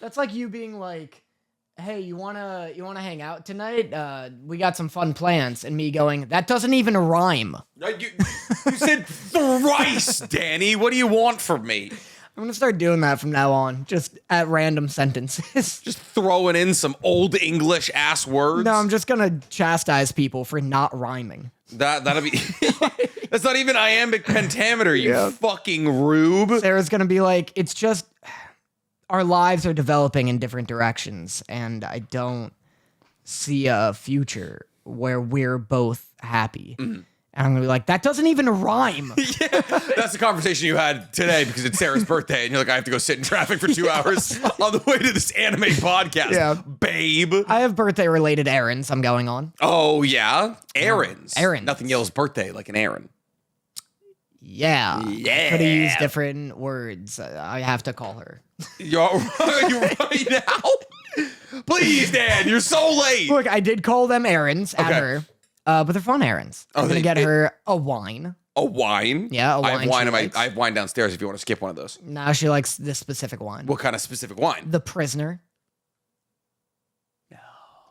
That's like you being like, hey, you wanna hang out tonight? We got some fun plans. And me going, that doesn't even rhyme. You said thrice, Danny. What do you want from me? I'm gonna start doing that from now on, just at random sentences. Just throwing in some old English ass words. No, I'm just gonna chastise people for not rhyming. That'll be. That's not even iambic pentameter, you fucking rube. Sarah's gonna be like, it's just our lives are developing in different directions, and I don't see a future where we're both happy. Mm-hmm. And I'm gonna be like, that doesn't even rhyme. Yeah, that's the conversation you had today because it's Sarah's birthday, and you're like, I have to go sit in traffic for 2 hours on the way to this anime podcast, babe. I have birthday-related errands I'm going on. Oh, yeah? Errands. Errands. Nothing yells birthday like an errand. Yeah. Yeah. Could have used different words. I have to call her. You're right now? Please, Dan, you're so late. Look, I did call them errands at her. But they're fun errands. I'm gonna get her a wine. A wine? Yeah, a wine. I have wine downstairs if you want to skip one of those. No, she likes this specific wine. What kind of specific wine? The Prisoner. No.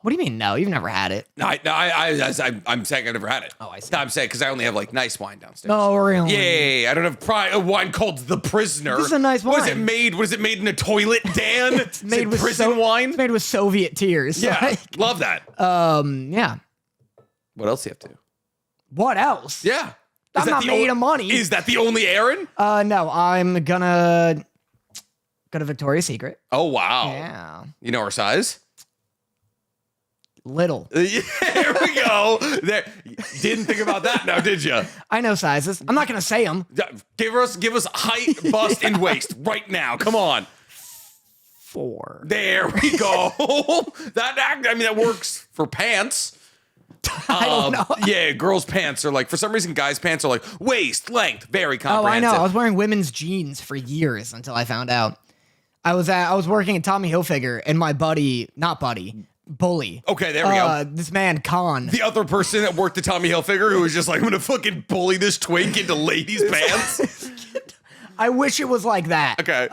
What do you mean, no? You've never had it. No, I'm saying I've never had it. Oh, I see. No, I'm saying because I only have like nice wine downstairs. Oh, really? Yeah, I don't have a wine called The Prisoner. This is a nice wine. Was it made in a toilet, Dan? It's made with prison wine? It's made with Soviet tears. Yeah, love that. Yeah. What else do you have to? What else? Yeah. I'm not made of money. Is that the only errand? No, I'm gonna go to Victoria's Secret. Oh, wow. Yeah. You know her size? Little. Yeah, here we go. There. Didn't think about that now, did you? I know sizes. I'm not gonna say them. Give us height, bust, and waist right now. Come on. 4. There we go. That works for pants. I don't know. Yeah, girls' pants are like, for some reason, guys' pants are like waist length, very comprehensive. Oh, I know. I was wearing women's jeans for years until I found out. I was working at Tommy Hilfiger, and my bully. Okay, there we go. This man, Khan. The other person that worked at Tommy Hilfiger who was just like, I'm gonna fucking bully this twink into ladies' pants. I wish it was like that. Okay.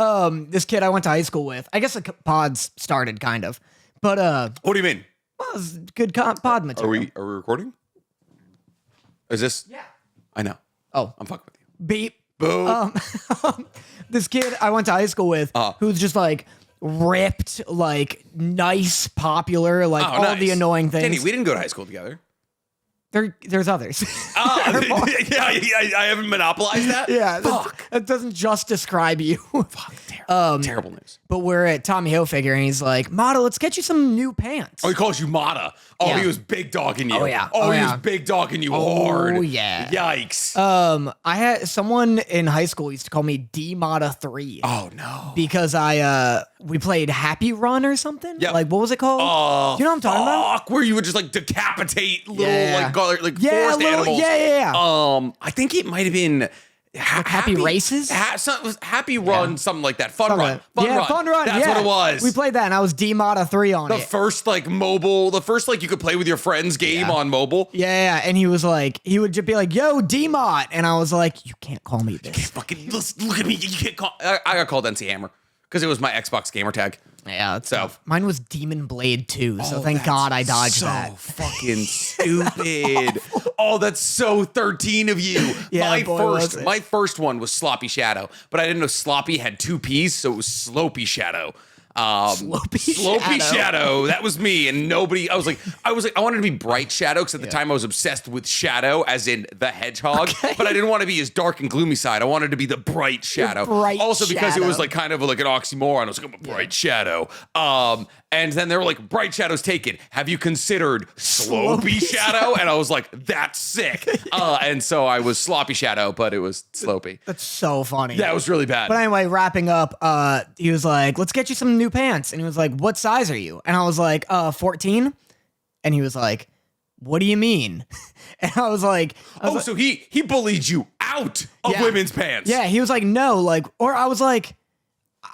This kid I went to high school with. I guess the pods started kind of, but What do you mean? well, it was good pod material. Are we recording? Is this? Yeah. I know. Oh, I'm fucking with you. beep. Boom. This kid I went to high school with, who's just like ripped, like nice, popular, like all the annoying things. Danny, we didn't go to high school together. There's others. Yeah, I haven't monopolized that. Yeah, Fuck. that doesn't just describe you. Fuck. Terrible news. But we're at Tommy Hilfiger, and he's like, Motta, let's get you some new pants. Oh, he calls you Motta. Oh, Yeah. He was big dogging you. Oh, yeah. Oh, he yeah. was big dogging you hard. Oh, yeah. Yikes. I had someone in high school used to call me D Motta 3. Oh, no. Because we played Happy Run or something. Yeah. Like, what was it called? Do you know what I'm talking about? Where you would just like decapitate little Yeah. forest animals. Yeah. I think it might have been Happy Races? Happy Run, something like that. Fun Run. Fun Run. That's what it was. We played that, and I was D Motta 3 on the it. first you could play with your friends game on mobile. Yeah, and he was like, he would just be like, "Yo, D-Mot," and I was like, "You can't call me this." Fucking look at me. You can't call. I got called NC Hammer because it was my Xbox gamer tag. Yeah, so tough. Mine was Demon Blade 2, so thank God I dodged that. Fucking stupid. Oh, that's so 13 of you. Yeah, my first one was Sloppy Shadow, but I didn't know Sloppy had 2 P's, so it was Slopey Shadow. Sloppy Shadow. That was me, and nobody. I was like, I wanted to be Bright Shadow because at the time I was obsessed with Shadow, as in the Hedgehog. Okay. But I didn't want to be his dark and gloomy side. I wanted to be the Bright Shadow. Also because it was like kind of like an oxymoron. I was like, I'm a Bright Shadow. And then they were like, Bright Shadow's taken. Have you considered Slopey Shadow? And I was like, that's sick. And so I was Sloppy Shadow, but it was Slopey. That's so funny. That was really bad. But anyway, wrapping up, he was like, "Let's get you some new pants." And he was like, "What size are you?" And I was like, 14. And he was like, "What do you mean?" And I was like, so he bullied you out of women's pants. Yeah, he was like, "No," like, or I was like,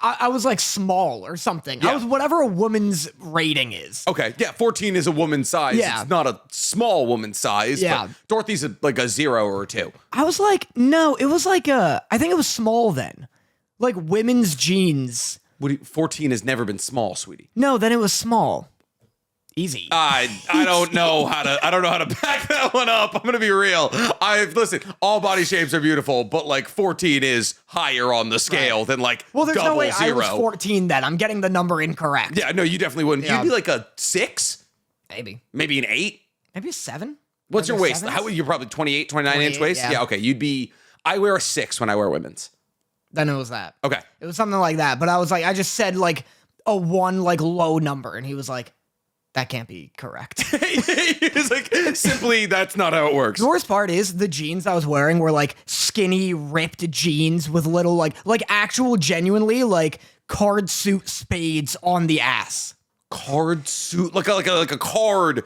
I was like small or something. Yeah. I was whatever a woman's rating is. Okay, yeah, 14 is a woman's size. Yeah. It's not a small woman's size. Yeah. But Dorothy's like a 0 or a 2. I was like, no, it was like I think it was small then. Like women's jeans What 14 has never been small, sweetie. No, then it was small. Easy. I don't know how to back that one up. I'm gonna be real. Listen, all body shapes are beautiful, but like 14 is higher on the scale than like there's double no way zero. I was 14 then. I'm getting the number incorrect. Yeah, no, you definitely wouldn't. Yeah. You'd be like a 6, Maybe an 8. Maybe a 7. What's your waist? Sevens? How you're probably 28, 29 inch waist? yeah. Okay, you'd be. I wear a 6 when I wear women's. Then it was that. Okay. It was something like that. But I was like, I just said like a 1 like low number, and he was like, that can't be correct. It's like, simply, that's not how it works. The worst part is the jeans I was wearing were like skinny, ripped jeans with little like actual genuinely like card suit spades on the ass. Card suit, like a card,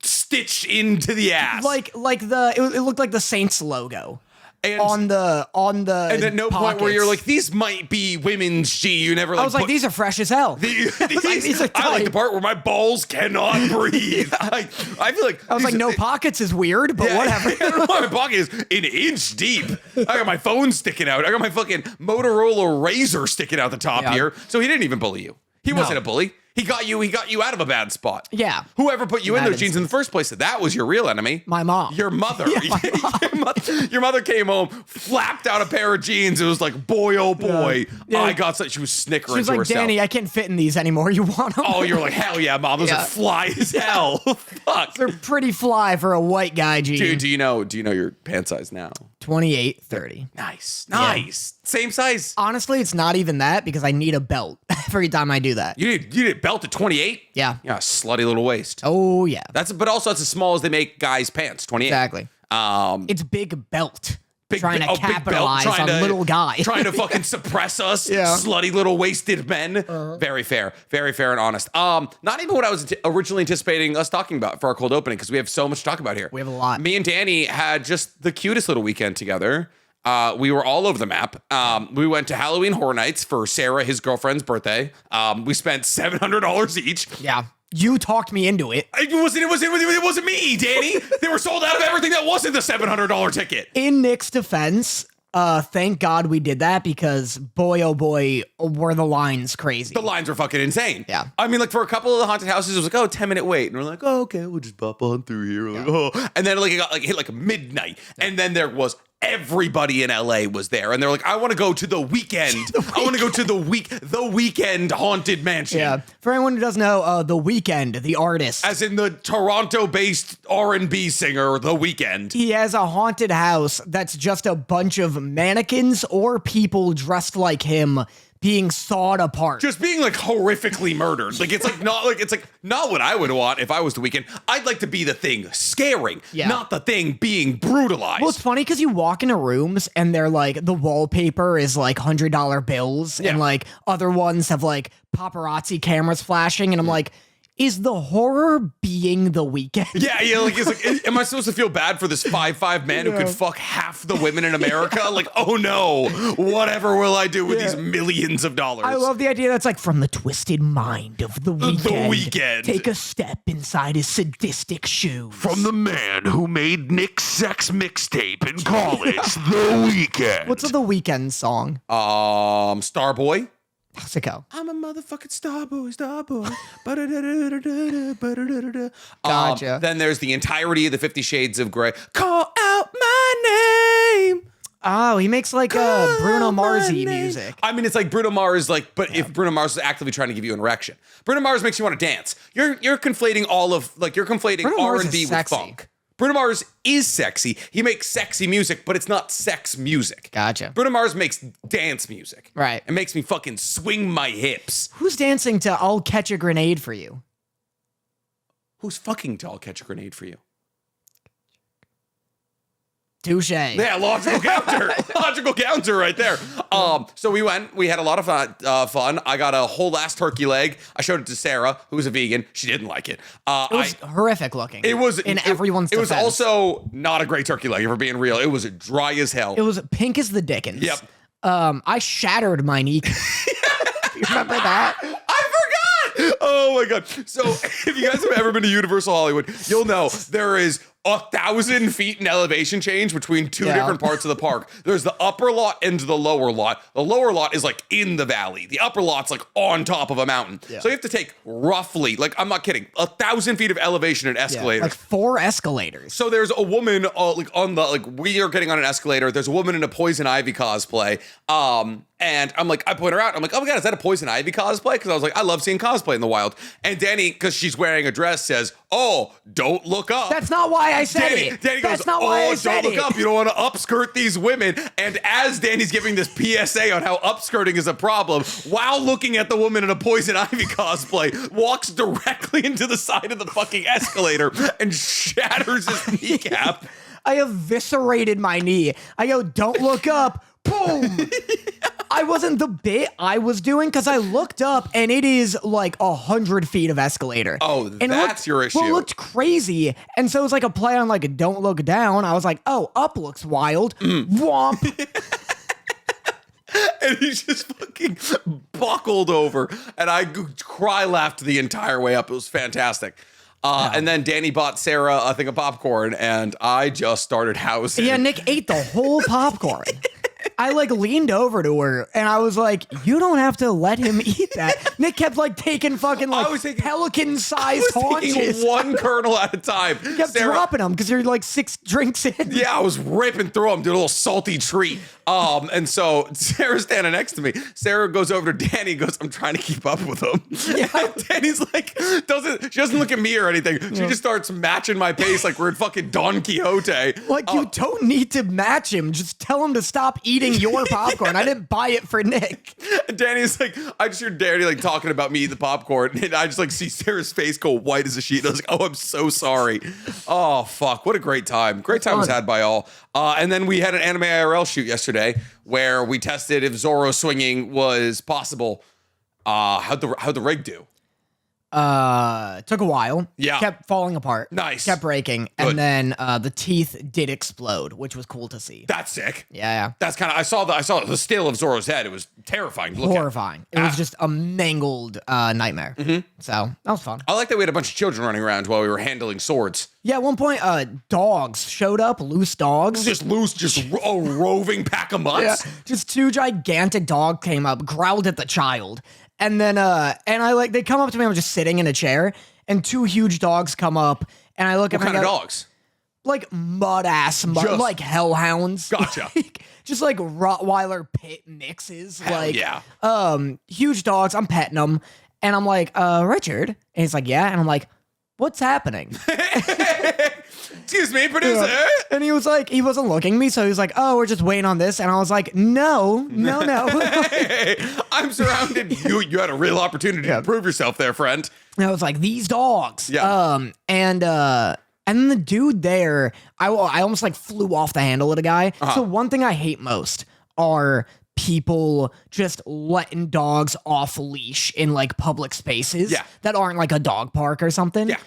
stitched into the ass. Like it looked like the Saints logo. And on the and at no point where you're like, these might be women's G. You never like. I was like, these are fresh as hell. These are I like tight. the part where my balls cannot breathe. I feel like I was like, no pockets is weird, but whatever. My pocket is an inch deep. I got my phone sticking out. I got my fucking Motorola Razor sticking out the top here. So he didn't even bully you. He wasn't a bully. He got you out of a bad spot. Yeah. Whoever put you in those jeans in the first place, that was your real enemy. My mom. Your mother. My mom. Your mother came home, flapped out a pair of jeans. It was like, boy, oh boy. Yeah. I got such. She was snickering She was to like, herself. Danny, I can't fit in these anymore. You want them? Oh, you're like, hell yeah, mom. Those are fly as hell. Fuck. They're pretty fly for a white guy jean. Dude, do you know your pant size now? 28, 30. Nice. Yeah. Same size. Honestly, it's not even that because I need a belt every time I do that. You need a belt at 28? Yeah. Yeah, slutty little waist. Oh, yeah. But also that's as small as they make guys' pants, 28. Exactly. It's big belt. Trying to big belt, capitalize on little guy. Trying to fucking suppress us, Yeah. slutty little wasted men. Very fair and honest. Not even what I was originally anticipating us talking about for our cold opening, because we have so much to talk about here. We have a lot. Me and Danny had just the cutest little weekend together. We were all over the map. We went to Halloween Horror Nights for Sarah, his girlfriend's birthday. We spent $700 each. Yeah. You talked me into it. It wasn't me, Danny. They were sold out of everything that wasn't the $700 ticket. In Nick's defense, thank God we did that because boy, oh boy, were the lines crazy. The lines were fucking insane. Yeah. I mean, like for a couple of the haunted houses, it was like, 10-minute wait. And we're like, oh, okay, we'll just pop on through here. We're like, oh. And then like it got like hit like midnight. And then there was everybody in LA was there. And they're like, I want to go to the weekend. I want to go to the weekend haunted mansion. Yeah. For anyone who doesn't know, The Weeknd, the artist. As in the Toronto-based R&B singer, The Weeknd. He has a haunted house that's just a bunch of mannequins or people dressed like him being sawed apart. Just being like horrifically murdered. Like it's not what I would want if I was The Weeknd. I'd like to be the thing scaring, not the thing being brutalized. Well, it's funny because you walk into rooms and they're like, the wallpaper is like $100 bills and like other ones have like paparazzi cameras flashing. And I'm like, is the horror being The Weeknd? Yeah, like it's like, am I supposed to feel bad for this 5'5" man who could fuck half the women in America? Like, oh no, whatever will I do with these millions of dollars? I love the idea that's like from the twisted mind of The Weeknd. The Weeknd. Take a step inside his sadistic shoes. From the man who made Nick's sex mixtape in college, The Weeknd. What's The Weeknd song? Starboy. How's it go? I'm a motherfucking starboy. Gotcha. Then there's the entirety of the 50 Shades of Grey. Call out my name. Oh, he makes like Bruno Mars-y music. I mean, it's like Bruno Mars, like, but if Bruno Mars is actively trying to give you an erection. Bruno Mars makes you want to dance. You're conflating Bruno Mars R&B is with sexy. funk. Bruno Mars is sexy. He makes sexy music, but it's not sex music. Gotcha. Bruno Mars makes dance music. Right. It makes me fucking swing my hips. Who's dancing to I'll Catch a Grenade for You? Who's fucking to I'll Catch a Grenade for You? Touche. Yeah, logical counter. Logical counter right there. So we went. We had a lot of fun. I got a whole ass turkey leg. I showed it to Sarah, who's a vegan. She didn't like it. It was horrific looking. It was in everyone's It was defense. also not a great turkey leg, if we're being real. It was dry as hell. It was pink as the Dickens. Yep. I shattered my knee. You remember that? I forgot. Oh my god. So if you guys have ever been to Universal Hollywood, you'll know there is 1,000 feet in elevation change between two different parts of the park. There's the upper lot and the lower lot. The lower lot is like in the valley. The upper lot's like on top of a mountain. Yeah. So you have to take roughly, like, I'm not kidding, 1,000 feet of elevation and escalators. Like 4 escalators. So there's a woman we are getting on an escalator. There's a woman in a Poison Ivy cosplay. And I'm like, I point her out. I'm like, oh my God, is that a Poison Ivy cosplay? Because I was like, I love seeing cosplay in the wild. And Danny, because she's wearing a dress, says, oh, don't look up. That's not why I said it. Danny That's goes, not why I said don't look up. You don't want to upskirt these women. And as Danny's giving this PSA on how upskirting is a problem, while looking at the woman in a Poison Ivy cosplay, walks directly into the side of the fucking escalator and shatters his kneecap. I eviscerated my knee. I go, don't look up. Boom. I wasn't the bit I was doing because I looked up and it is like 100 feet of escalator. Oh, and that's your issue. Well, it looked crazy. And so it was like a play on like, don't look down. I was like, oh, up looks wild. Womp. And he just fucking buckled over. And I cry laughed the entire way up. It was fantastic. And then Danny bought Sarah a thing of popcorn, and I just started housing. Yeah, Nick ate the whole popcorn. I like leaned over to her and I was like, you don't have to let him eat that. Nick kept like taking fucking like pelican-sized haunches. Taking one kernel at a time. You kept dropping them because you're like 6 drinks in. Yeah, I was ripping through them, doing a little salty treat. And so Sarah's standing next to me. Sarah goes over to Danny and goes, I'm trying to keep up with him. Yeah. And Danny's like, she doesn't look at me or anything. She just starts matching my pace like we're in fucking Don Quixote. Like, you don't need to match him. Just tell him to stop eating your popcorn. I didn't buy it for Nick. And Danny's like, I just hear Danny like talking about me eating the popcorn, and I just like see Sarah's face go white as a sheet. I was like, oh, I'm so sorry. Oh, fuck. What a great time. Great time was had by all. And then we had an AnimeIRL shoot yesterday where we tested if Zoro swinging was possible. How'd the rig do? Took a while. Yeah. Kept falling apart. Nice. Kept breaking. Good. And then the teeth did explode, which was cool to see. That's sick. Yeah. That's kind of, I saw the still of Zoro's head. It was terrifying to look Horrifying. It was just a mangled nightmare. So that was fun. I like that we had a bunch of children running around while we were handling swords. Yeah, at one point, dogs showed up, loose dogs. Just a roving pack of mutts. Yeah, just 2 gigantic dogs came up, growled at the child. And then, they come up to me, I'm just sitting in a chair, and 2 huge dogs come up, and I look at What kind of dogs? Like like hellhounds. Gotcha. Just like Rottweiler pit mixes. Hell yeah. Huge dogs, I'm petting them, and I'm like, Richard? And he's like, yeah, and I'm like, what's happening? Excuse me, producer. Yeah. And he was like, he wasn't looking at me, so he was like, oh, we're just waiting on this. And I was like, no. Hey, I'm surrounded. You had a real opportunity to prove yourself there, friend. And I was like, these dogs. Yeah. And then the dude there, I almost like flew off the handle at a guy. So one thing I hate most are people just letting dogs off leash in like public spaces that aren't like a dog park or something. Yeah.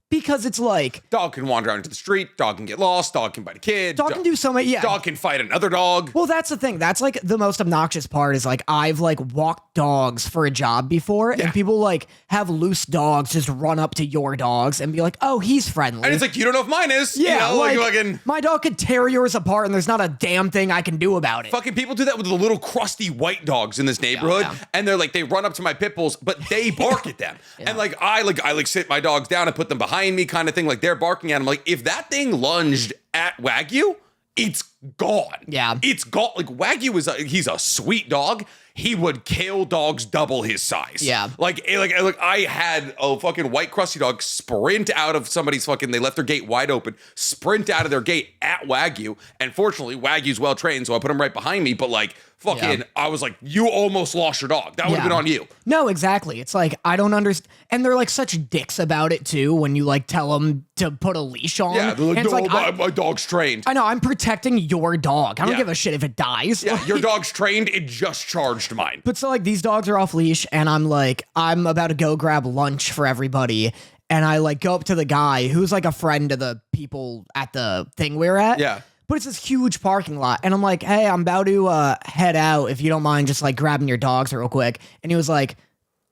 Because it's like... Dog can wander out into the street. Dog can get lost. Dog can bite a kid. Dog can do so many... Yeah. Dog can fight another dog. Well, that's the thing. That's like the most obnoxious part is like I've like walked dogs for a job before and people like have loose dogs just run up to your dogs and be like, oh, he's friendly. And it's like, you don't know if mine is. Yeah. You know, like fucking... my dog could tear yours apart and there's not a damn thing I can do about it. Fucking people do that with the little crusty white dogs in this neighborhood. Yeah. And they're like, they run up to my pit bulls, but they bark at them. And like, I sit my dogs down and put them behind me kind of thing. Like they're barking at them. Like if that thing lunged at Wagyu, it's gone. Yeah. It's gone. Like Wagyu he's a sweet dog. He would kill dogs double his size. Yeah. Like I had a fucking white crusty dog sprint out of somebody's fucking, they left their gate wide open, sprint out of their gate at Wagyu. And fortunately, Wagyu's well trained, so I put him right behind me. But like, fucking, I was like, you almost lost your dog. That would have been on you. No, exactly. It's like, I don't understand. And they're like such dicks about it too when you like tell them to put a leash on. Yeah, they're like, and it's no, my dog's trained. I know, I'm protecting your dog. I don't give a shit if it dies. Yeah, your dog's trained. It just charged mine. But so like these dogs are off leash and I'm like, I'm about to go grab lunch for everybody. And I like go up to the guy who's like a friend of the people at the thing we're at. Yeah. But it's this huge parking lot. And I'm like, hey, I'm about to head out if you don't mind just like grabbing your dogs real quick. And he was like,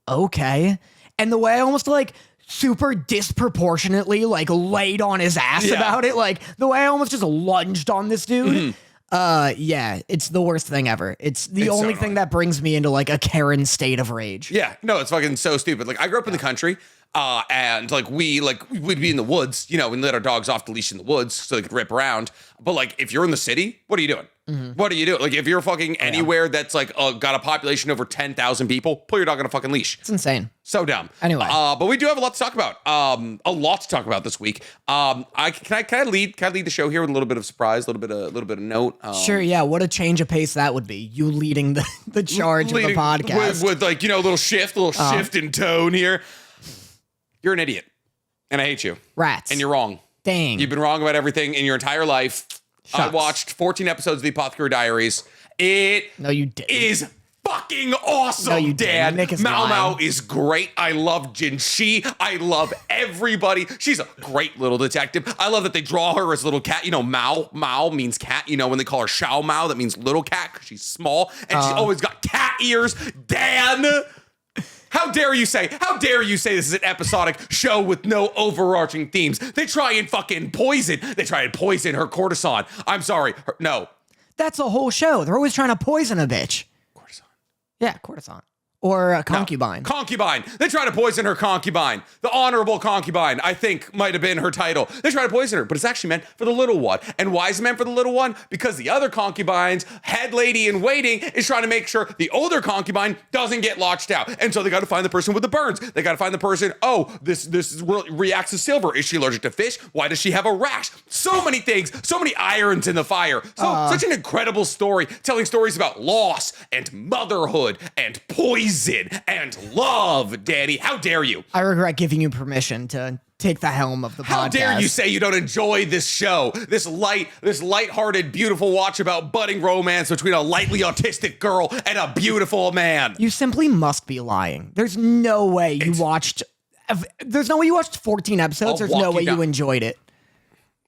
okay. And the way I almost like super disproportionately like laid on his ass about it. Like the way I almost just lunged on this dude. Yeah, it's the worst thing ever. It's the only thing that brings me into like a Karen state of rage. Yeah, no, it's fucking so stupid. Like I grew up in the country, and we'd be in the woods, you know, and let our dogs off the leash in the woods so they could rip around. But like if you're in the city, what are you doing? What are you doing? Like if you're fucking anywhere that's like got a population over 10,000 people, pull your dog on a fucking leash. It's insane. So dumb. Anyway, but we do have a lot to talk about. A lot to talk about this week. Can I lead the show here with a little bit of surprise, a little bit of note. Sure, yeah. What a change of pace that would be. You leading the charge of the podcast with like, you know, a little shift in tone here. You're an idiot, and I hate you. Rats. And you're wrong. Dang. You've been wrong about everything in your entire life. Shucks. I watched 14 episodes of the Apothecary Diaries. No, you didn't. Is fucking awesome, No, you Dad. didn't. Nick is Mao Mao lying. is great. I love Jin Shi. I love everybody. She's a great little detective. I love that they draw her as a little cat. You know, Mao means cat. You know, when they call her Xiao Mao, that means little cat because she's small and she's always got cat ears. Dan, how dare you say this is an episodic show with no overarching themes? They try and fucking poison her courtesan. I'm sorry. No. That's a whole show. They're always trying to poison a bitch. Courtesan. Yeah, courtesan. Or a concubine. No. Concubine. They try to poison her concubine. The honorable concubine, I think, might have been her title. They try to poison her, but it's actually meant for the little one. And why is it meant for the little one? Because the other concubine's head lady in waiting is trying to make sure the older concubine doesn't get launched out. And so they got to find the person with the burns. They got to find the person, reacts to silver. Is she allergic to fish? Why does she have a rash? So many things. So many irons in the fire. Such an incredible story. Telling stories about loss and motherhood and poison and love, Daddy. How dare you? I regret giving you permission to take the helm of the podcast. How dare you say you don't enjoy this show? This light-hearted, beautiful watch about budding romance between a lightly autistic girl and a beautiful man. You simply must be lying. There's no way you watched 14 episodes. There's no way you enjoyed it.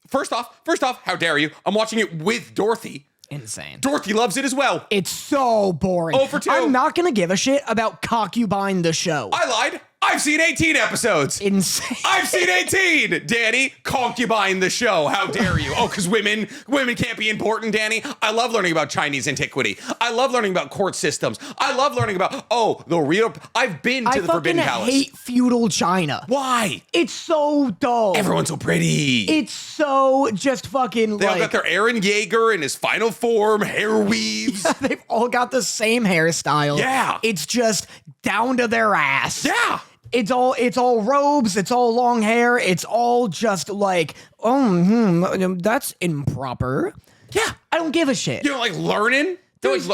First off, how dare you? I'm watching it with Dorothy. Insane. Dorothy loves it as well. It's so boring. 0 for 2. I'm not going to give a shit about Concubine the show. I lied. I've seen 18 episodes. Insane. I've seen 18, Danny. Concubine the show. How dare you? Oh, because women can't be important, Danny. I love learning about Chinese antiquity. I love learning about court systems. I love learning about, the real... I've been to the Forbidden Palace. I hate feudal China. Why? It's so dull. Everyone's so pretty. It's so just fucking They all got their Aaron Yeager in his final form, hair weaves. They've all got the same hairstyle. Yeah. It's just down to their ass. Yeah. It's all robes, it's all long hair, it's all just like, that's improper. Yeah. I don't give a shit. You don't like learning? There's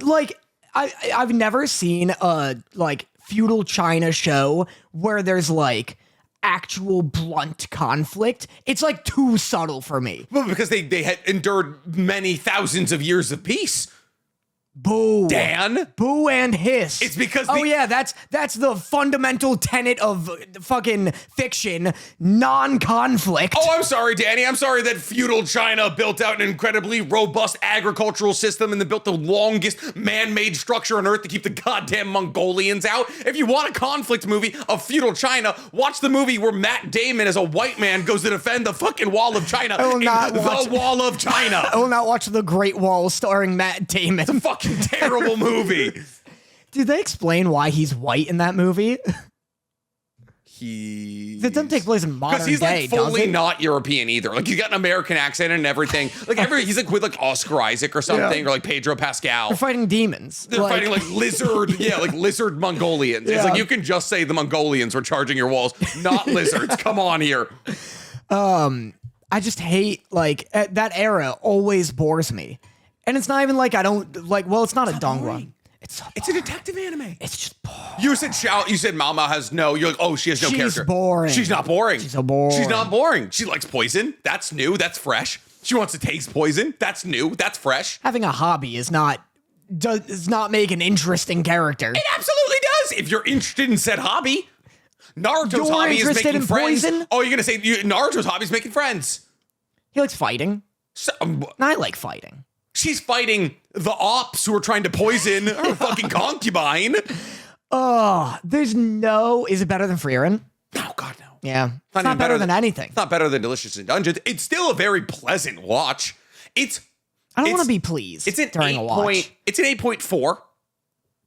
like, I've never seen a like feudal China show where there's like actual blunt conflict. It's like too subtle for me. Well, because they had endured many thousands of years of peace. Boo. Dan? Boo and hiss. It's because that's the fundamental tenet of fucking fiction, non-conflict. Oh, I'm sorry, Danny. I'm sorry that feudal China built out an incredibly robust agricultural system and then built the longest man-made structure on Earth to keep the goddamn Mongolians out. If you want a conflict movie of feudal China, watch the movie where Matt Damon as a white man goes to defend the fucking Wall of China. The Wall of China. I will not watch The Great Wall starring Matt Damon. It's a fucking terrible movie. Did they explain why he's white in that movie? It doesn't take place in modern day, because he's like does fully it? not European either. Like he's got an American accent and everything. Like he's like with like Oscar Isaac or something, or like Pedro Pascal. They're fighting demons. They're fighting like lizard, like lizard Mongolians. It's like you can just say the Mongolians were charging your walls, not lizards. Come on here. I just hate like that era always bores me. And it's not even like I don't like. Well, it's not a donghua. It's a detective anime. It's just boring. You said Mao Mao has no. You're like, oh, she has no character. She's boring. She's not boring. She's so boring. She's not boring. She likes poison. That's new. That's fresh. She wants to taste poison. That's new. That's fresh. Having a hobby does not make an interesting character. It absolutely does. If you're interested in said hobby, Naruto's hobby is making friends. Poison? Oh, you're gonna say Naruto's hobby is making friends. He likes fighting. So, And I like fighting. she's fighting the ops who are trying to poison her fucking concubine. Is it better than Frieren? Yeah. It's not better than anything. It's not better than Delicious in Dungeons. It's still a very pleasant watch. I don't want to be pleased during a watch. It's an 8.4.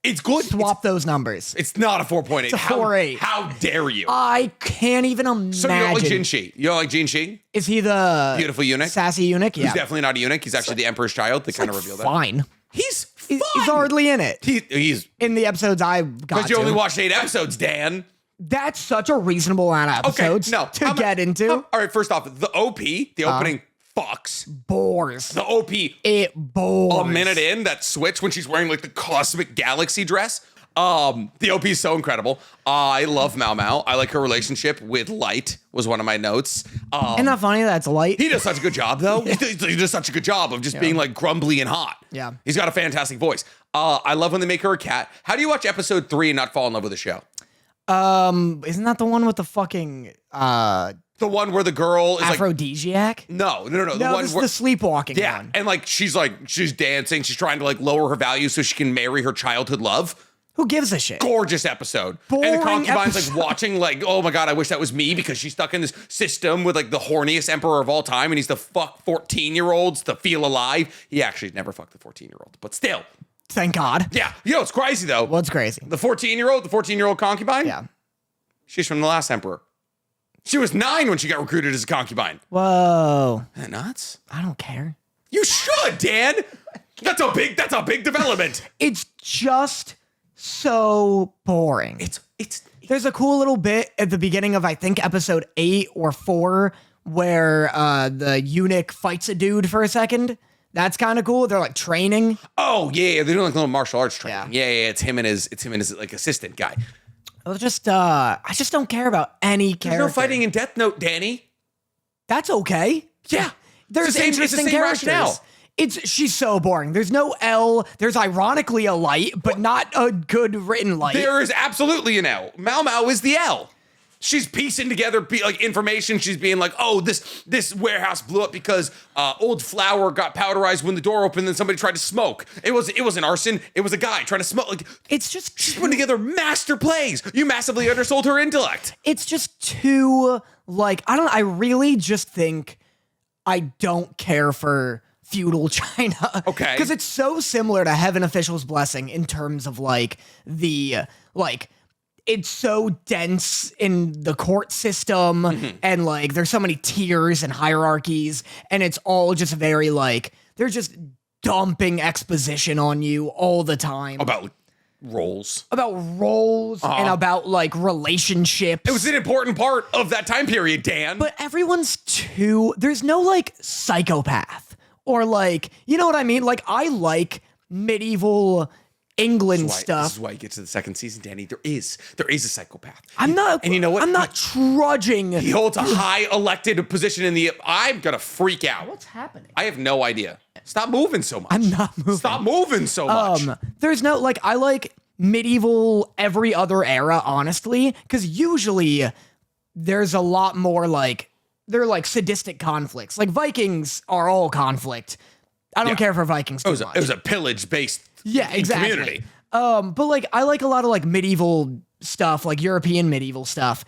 It's good. Swap those numbers. It's not a 4.8. It's a 4.8. How dare you? I can't even imagine. So you don't like Jinshi? You don't like Jinshi? Is he the beautiful eunuch? Sassy eunuch? Yeah. He's definitely not a eunuch. He's actually the Emperor's child. They kind of reveal that. Fine. He's fine. He's hardly in it. He's in the episodes I got because you only watched 8 episodes, Dan. That's such a reasonable amount of episodes to get into. All right, first off, the OP, the opening fucks. Bores. The OP. It bores. A minute in, that switch when she's wearing like the cosmic galaxy dress. The OP is so incredible. I love Mao Mao. I like her relationship with Light was one of my notes. Isn't that funny that's Light? He does such a good job though. He does such a good job of just being like grumbly and hot. Yeah. He's got a fantastic voice. I love when they make her a cat. How do you watch episode 3 and not fall in love with the show? Isn't that the one with the fucking the one where the girl is aphrodisiac? Like, no. The one this is where, the sleepwalking yeah, one. and like she's dancing. She's trying to like lower her value so she can marry her childhood love. Who gives a shit? Gorgeous episode. Boring and the concubine's episode. like watching like, oh my God, I wish that was me because she's stuck in this system with like the horniest emperor of all time and he's the fuck 14-year-olds to feel alive. He actually never fucked the 14-year-old, but still. Thank God. Yeah. You know, it's crazy though. What's crazy? The 14-year-old concubine? Yeah. She's from the last emperor. She was 9 when she got recruited as a concubine. Whoa. Isn't that nuts? I don't care. You should, Dan. That's a big development. It's just so boring. There's a cool little bit at the beginning of I think episode 8 or 4 where the eunuch fights a dude for a second. That's kind of cool. They're like training. Oh yeah, they're doing like little martial arts training. Yeah. Yeah. It's him and his like assistant guy. I just don't care about any character. There's no fighting in Death Note, Danny. That's okay. Yeah. There's it's the interesting same characters. rationale. She's so boring. There's no L. There's ironically a Light, but not a good written Light. There is absolutely an L. Mao Mao is the L. She's piecing together like information. She's being like, oh, this warehouse blew up because old flour got powderized when the door opened and somebody tried to smoke. It was an arson. It was a guy trying to smoke. Like, it's just she's putting together master plays. You massively undersold her intellect. It's just too like I really just think I don't care for feudal China. Okay. Because it's so similar to Heaven Official's Blessing in terms of like the like it's so dense in the court system and like there's so many tiers and hierarchies and it's all just very like they're just dumping exposition on you all the time. About roles and about like relationships. It was an important part of that time period, Dan. But everyone's there's no like psychopath or like, you know what I mean? Like I like medieval England stuff. This is why you get to the second season, Danny. There is a psychopath. I'm not, and you know what? I'm not trudging. He holds a high elected position in the. I'm gonna freak out. What's happening? I have no idea. Stop moving so much. I'm not moving. Stop moving so much. There's no like. I like medieval every other era, honestly, because usually there's a lot more like they're like sadistic conflicts. Like Vikings are all conflict. I don't care for Vikings too much. It was a pillage based. Yeah, exactly. Community. But like I like a lot of like medieval stuff, like European medieval stuff,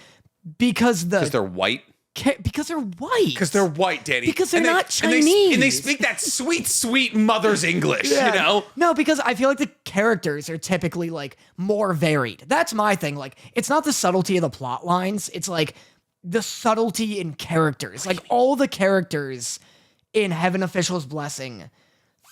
because they're white. Because they're white. Because they're white, Danny. Because they're not Chinese. And they speak that sweet, sweet mother's English, you know? No, because I feel like the characters are typically like more varied. That's my thing. Like, it's not the subtlety of the plot lines. It's like the subtlety in characters. Like all the characters in Heaven Official's Blessing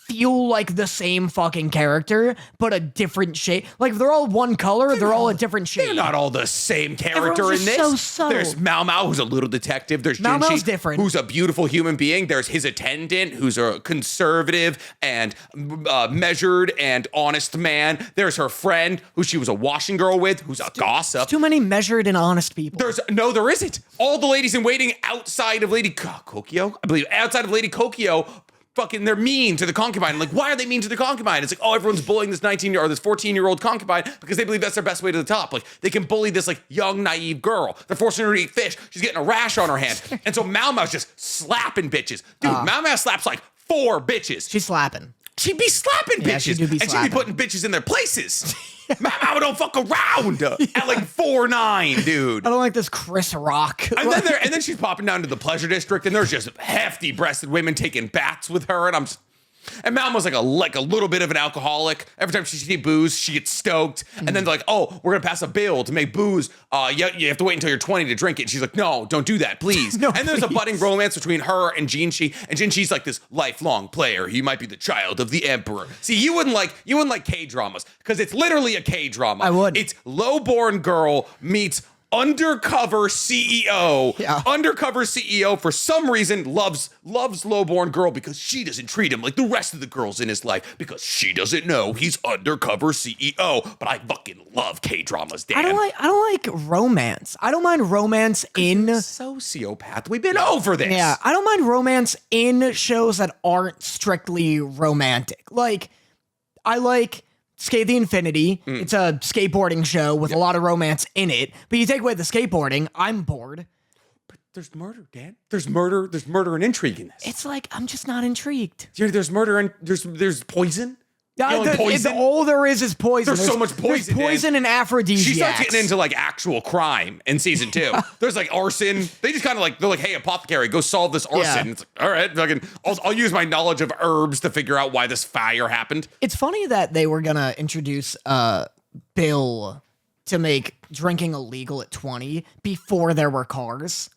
feel like the same fucking character, but a different shade. Like, they're all one color, they're all a different shade. They're not all the same character Everyone's in this. so subtle. There's Mao Mao, who's a little detective. There's Mao Jinshi, Mao's different. who's a beautiful human being. There's his attendant, who's a conservative and measured and honest man. There's her friend, who she was a washing girl with, who's a gossip. There's too many measured and honest people. There isn't. All the ladies in waiting outside of Lady Kokyo, I believe, outside of Lady Kokyo, fucking, they're mean to the concubine. Like, why are they mean to the concubine? It's like, oh, everyone's bullying this 19-year or this 14-year-old concubine because they believe that's their best way to the top. Like, they can bully this like young, naive girl. They're forcing her to eat fish. She's getting a rash on her hand. And so Mao Mao's just slapping bitches. Dude, Mao Mao slaps like 4 bitches. She's slapping. She'd be slapping bitches. She do be and slapping. she'd be putting bitches in their places. Mama don't fuck around at like 4'9", dude. I don't like this Chris Rock. And then she's popping down to the pleasure district, and there's just hefty-breasted women taking baths with her, and I'm just. And Mom was like a little bit of an alcoholic. Every time she sees booze, she gets stoked. And then they're like, "Oh, we're gonna pass a bill to make booze. You have to wait until you're 20 to drink it." And she's like, "No, don't do that, please." No, and there's a budding romance between her and Jinshi. And Jinshi's like this lifelong player. He might be the child of the emperor. See, you wouldn't like K-dramas because it's literally a K-drama. I would. It's low-born girl meets undercover CEO. Yeah. Undercover CEO for some reason loves lowborn girl because she doesn't treat him like the rest of the girls in his life because she doesn't know he's undercover CEO. But I fucking love K-dramas, Dan. I don't like romance. I don't mind romance in Sociopath. We've been over this. Yeah, I don't mind romance in shows that aren't strictly romantic. Like, I like Skate the Infinity. It's a skateboarding show with a lot of romance in it. But you take away the skateboarding, I'm bored. But there's murder, Dan. There's murder and intrigue in this. It's like I'm just not intrigued. There's murder and there's poison. Poison? All there is poison. There's so much poison. There's poison and aphrodisiacs. She starts getting into like actual crime in season 2. There's like arson. They just kind of like, they're like, "Hey, Apothecary, go solve this arson." Yeah. It's like, all right, fucking, I'll use my knowledge of herbs to figure out why this fire happened. It's funny that they were gonna introduce a bill to make drinking illegal at 20 before there were cars.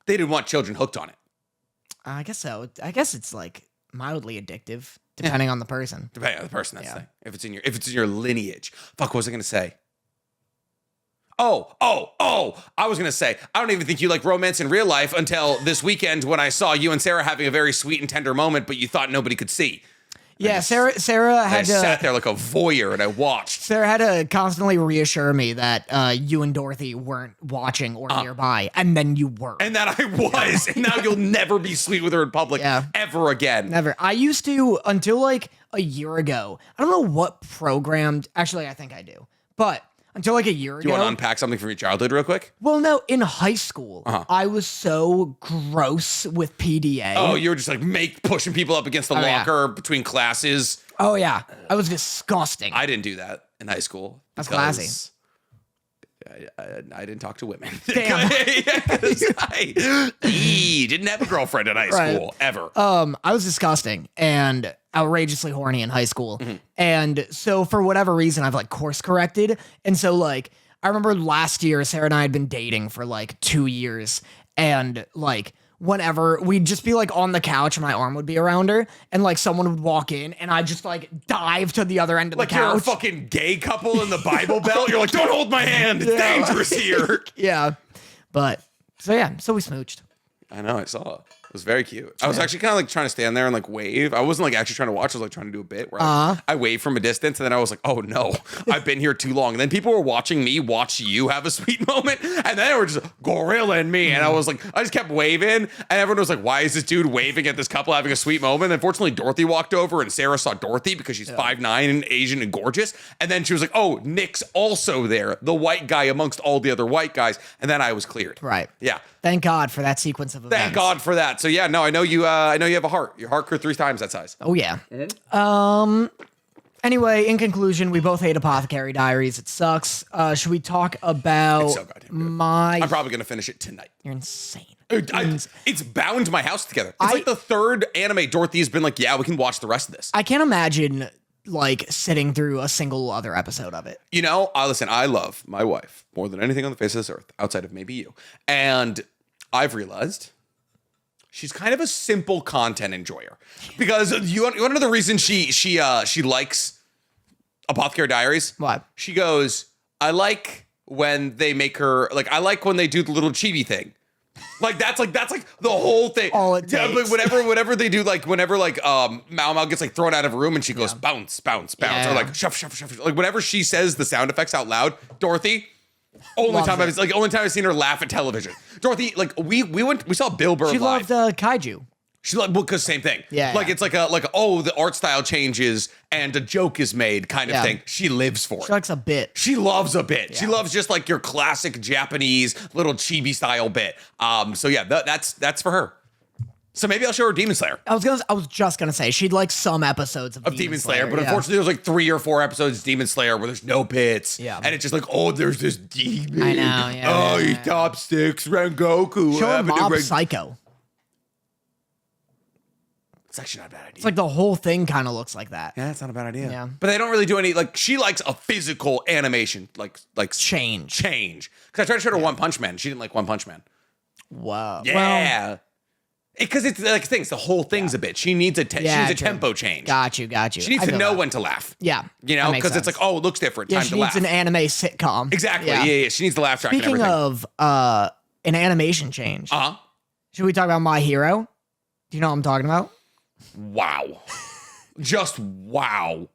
They didn't want children hooked on it. I guess so. I guess it's like mildly addictive. Depending on the person. Depending on the person, that's the thing. If it's in your lineage. Fuck, what was I gonna say? Oh, I was gonna say, I don't even think you like romance in real life until this weekend when I saw you and Sarah having a very sweet and tender moment, but you thought nobody could see. Yeah, Sarah had to sat there like a voyeur and I watched. Sarah had to constantly reassure me that you and Dorothy weren't watching or nearby, and then you were. And that I was. And now you'll never be sweet with her in public ever again. Never. I used to until like a year ago. I don't know what programmed. Actually, I think I do. But until like a year ago. Do you want to unpack something from your childhood real quick? Well, no. In high school, I was so gross with PDA. Oh, you were just like pushing people up against the locker between classes. Oh, yeah. I was disgusting. I didn't do that in high school. That's classy. I didn't talk to women. Damn. I didn't have a girlfriend in high school ever. I was disgusting and outrageously horny in high school. And so for whatever reason, I've like course corrected. And so like, I remember last year, Sarah and I had been dating for like 2 years. And like, whenever we'd just be like on the couch and my arm would be around her and like someone would walk in and I'd just like dive to the other end of the couch. Like you're a fucking gay couple in the Bible Belt. You're like, "Don't hold my hand. It's dangerous here." Yeah. But so we smooched. I know, I saw. It was very cute. I was actually kind of like trying to stand there and like wave. I wasn't like actually trying to watch. I was like trying to do a bit where I waved from a distance and then I was like, "Oh no, I've been here too long." And then people were watching me watch you have a sweet moment. And then they were just gorillaing me. And I was like, I just kept waving. And everyone was like, "Why is this dude waving at this couple having a sweet moment?" And unfortunately, Dorothy walked over and Sarah saw Dorothy because she's 5'9" and Asian and gorgeous. And then she was like, "Oh, Nick's also there, the white guy amongst all the other white guys." And then I was cleared. Right. Yeah. Thank God for that sequence of events. Thank God for that. So yeah, no, I know you have a heart. Your heart grew 3 times that size. Oh yeah. Anyway, in conclusion, we both hate Apothecary Diaries. It sucks. Should we talk about It's so goddamn good. I'm probably gonna finish it tonight. You're insane. It's bound my house together. It's like the third anime Dorothy's been like, "Yeah, we can watch the rest of this." I can't imagine like sitting through a single other episode of it. You know, listen, I love my wife more than anything on the face of this earth, outside of maybe you. And I've realized she's kind of a simple content enjoyer. Because you want to know the reason she likes Apothecary Diaries? What? She goes, "I like when they make her, like, I like when they do the little chibi thing." Like that's like the whole thing. All it takes. But whenever they do, like whenever like Mao Mao gets like thrown out of a room and she goes bounce, bounce, bounce, or like shuff, shuff, shuff. Like whenever she says the sound effects out loud, Dorothy. Only time I've seen her laugh at television. Dorothy, like we saw Bill Burr She live. loved kaiju. She like, well, because same thing. Yeah. Like it's like the art style changes and a joke is made kind of thing. She lives for She it. likes a bit. She loves a bit. She Yeah. loves just like your classic Japanese little chibi style bit. So yeah, that's for her. So maybe I'll show her Demon Slayer. I was just gonna say she'd like some episodes of Demon Slayer, but unfortunately there's like 3 or 4 episodes of Demon Slayer where there's no pits. Yeah. And it's just like, oh, there's this demon. I know, yeah. He top sticks Rengoku. Show her Mob Psycho. It's actually not a bad idea. It's like the whole thing kind of looks like that. Yeah, that's not a bad idea. Yeah. But they don't really do any, like, she likes a physical animation, like Change. Because I tried to show her One Punch Man. She didn't like One Punch Man. Wow. Yeah. Because it's like things, the whole thing's a bit. She needs a tempo change. Got you. She needs to know when to laugh. Yeah. You know, because it's like, oh, it looks different. Time she to needs laugh. an anime sitcom. Exactly. Yeah. She needs the laugh track and Speaking everything. of an animation change, should we talk about My Hero? Do you know what I'm talking about? Wow. Just wow.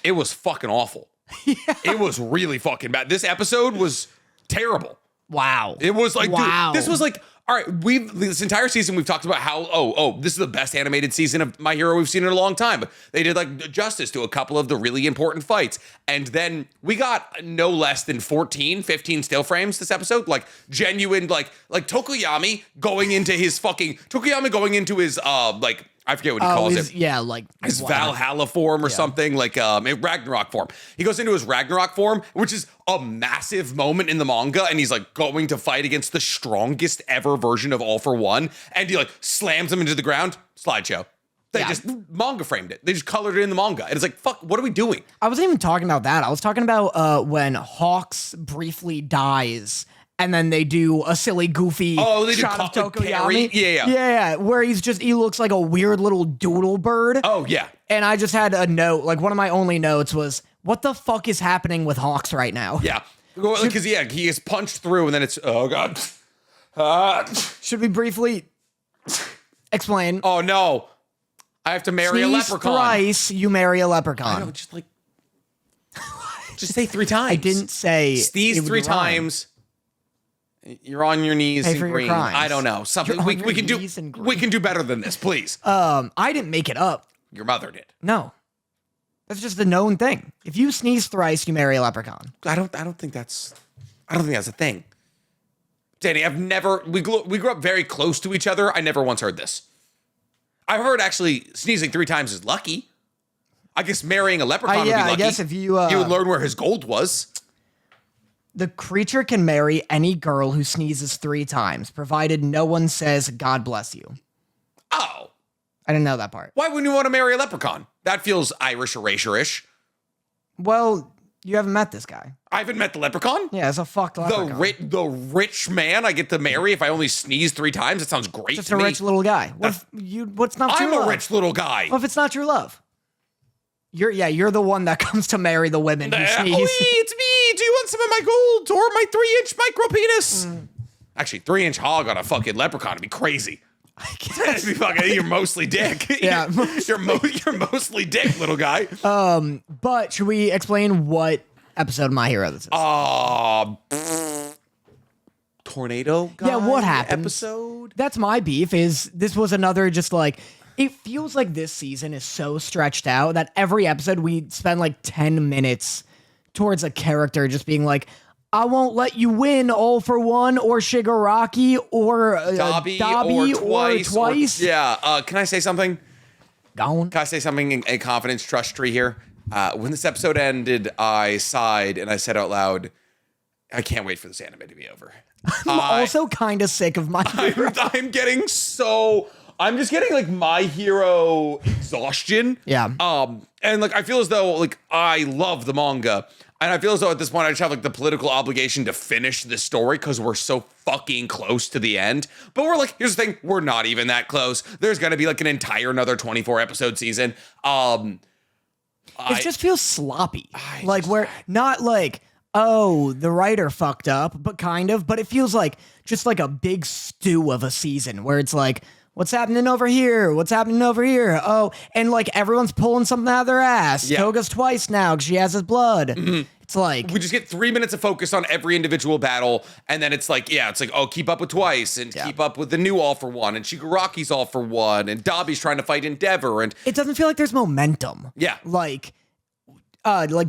It was fucking awful. It was really fucking bad. This episode was terrible. Wow. It was like, wow. Dude, this was like, all right, this entire season we've talked about how, this is the best animated season of My Hero we've seen in a long time. They did like justice to a couple of the really important fights. And then we got no less than 14, 15 still frames this episode. Like genuine, like Tokoyami going into his I forget what he calls it. Yeah, like his Valhalla form or something, like Ragnarok form. He goes into his Ragnarok form, which is a massive moment in the manga, and he's like going to fight against the strongest ever version of All for One, and he like slams him into the ground. Slideshow. They just manga framed it. They just colored it in the manga. And it's like, fuck, what are we doing? I wasn't even talking about that. I was talking about when Hawks briefly dies. And then they do a silly, goofy shot of Tokoyami. Yeah, where he looks like a weird little doodle bird. Oh, yeah. And I just had a note, like one of my only notes was, what the fuck is happening with Hawks right now? Yeah. Because, he is punched through and then it's, oh, God. Should we briefly explain? Oh, no. I have to marry a leprechaun. Thrice, you marry a leprechaun. I know, just say 3 times. I didn't say. Sneeze 3 times. You're on your knees and green. I don't know. Something we can do. We can do better than this, please. I didn't make it up. Your mother did. No. That's just a known thing. If you sneeze thrice, you marry a leprechaun. I don't think that's a thing. Danny, we grew up very close to each other. I never once heard this. I've heard actually sneezing 3 times is lucky. I guess marrying a leprechaun would be lucky. I guess if you would learn where his gold was. The creature can marry any girl who sneezes 3 times, provided no one says, God bless you. Oh. I didn't know that part. Why wouldn't you want to marry a leprechaun? That feels Irish erasure-ish. Well, you haven't met this guy. I haven't met the leprechaun? Yeah, it's a fucked leprechaun. The rich man I get to marry if I only sneeze 3 times? That sounds great Just to me. a rich little guy. What's not true love? I'm a rich little guy. What if it's not true love? You're the one that comes to marry the women who sneeze. Oh, it's me. Do you want some of my gold or my 3-inch micro penis? Actually, 3-inch hog on a fucking leprechaun would be crazy. I guess. You're mostly dick. Yeah, you're mostly dick, little guy. But should we explain what episode of My Hero this is? Tornado guy. Yeah, what happened? Episode. That's my beef. This was another just like. It feels like this season is so stretched out that every episode we spend like 10 minutes towards a character just being like, I won't let you win All for One or Shigaraki or Dabi or twice. Can I say something? Gone. Can I say something in confidence, trust tree here? When this episode ended, I sighed and I said out loud, I can't wait for this anime to be over. I'm also kind of sick of My Hero. I'm just getting like My Hero exhaustion. Yeah. And like I feel as though like I love the manga, and I feel as though at this point I just have like the political obligation to finish this story because we're so fucking close to the end. But we're like, here's the thing, we're not even that close. There's gonna be like an entire another 24 episode season. It just feels sloppy. Not like, oh, the writer fucked up, but kind of. But it feels like just like a big stew of a season where it's like, what's happening over here? What's happening over here? Oh, and like everyone's pulling something out of their ass. Yeah. Toga's twice now because she has his blood. Mm-hmm. It's like we just get 3 minutes of focus on every individual battle, and then it's like, oh, keep up with Twice and keep up with the new All for One, and Shigaraki's All for One, and Dabi's trying to fight Endeavor, and it doesn't feel like there's momentum. Yeah, like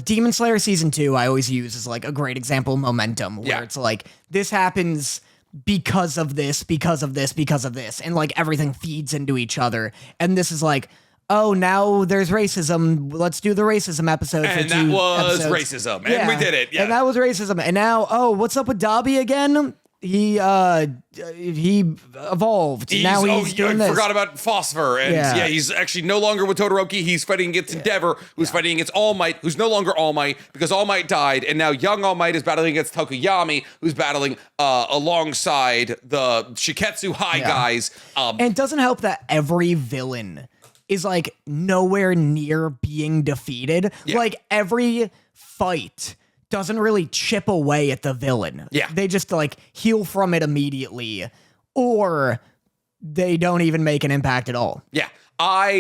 Demon Slayer season 2, I always use as like a great example of momentum where it's like this happens because of this, because of this, because of this. And like everything feeds into each other. And this is like, oh, now there's racism. Let's do the racism episode. And that was racism. And we did it. Yeah. And that was racism. And now, oh, what's up with Dobby again? He evolved. Now he's doing this. I forgot about Phosphor. And yeah, he's actually no longer with Todoroki. He's fighting against Endeavor, who's fighting against All Might, who's no longer All Might because All Might died. And now young All Might is battling against Tokuyami, who's battling alongside the Shiketsu High guys. And it doesn't help that every villain is like nowhere near being defeated. Yeah. Like every fight doesn't really chip away at the villain. Yeah. They just like heal from it immediately, or they don't even make an impact at all. Yeah.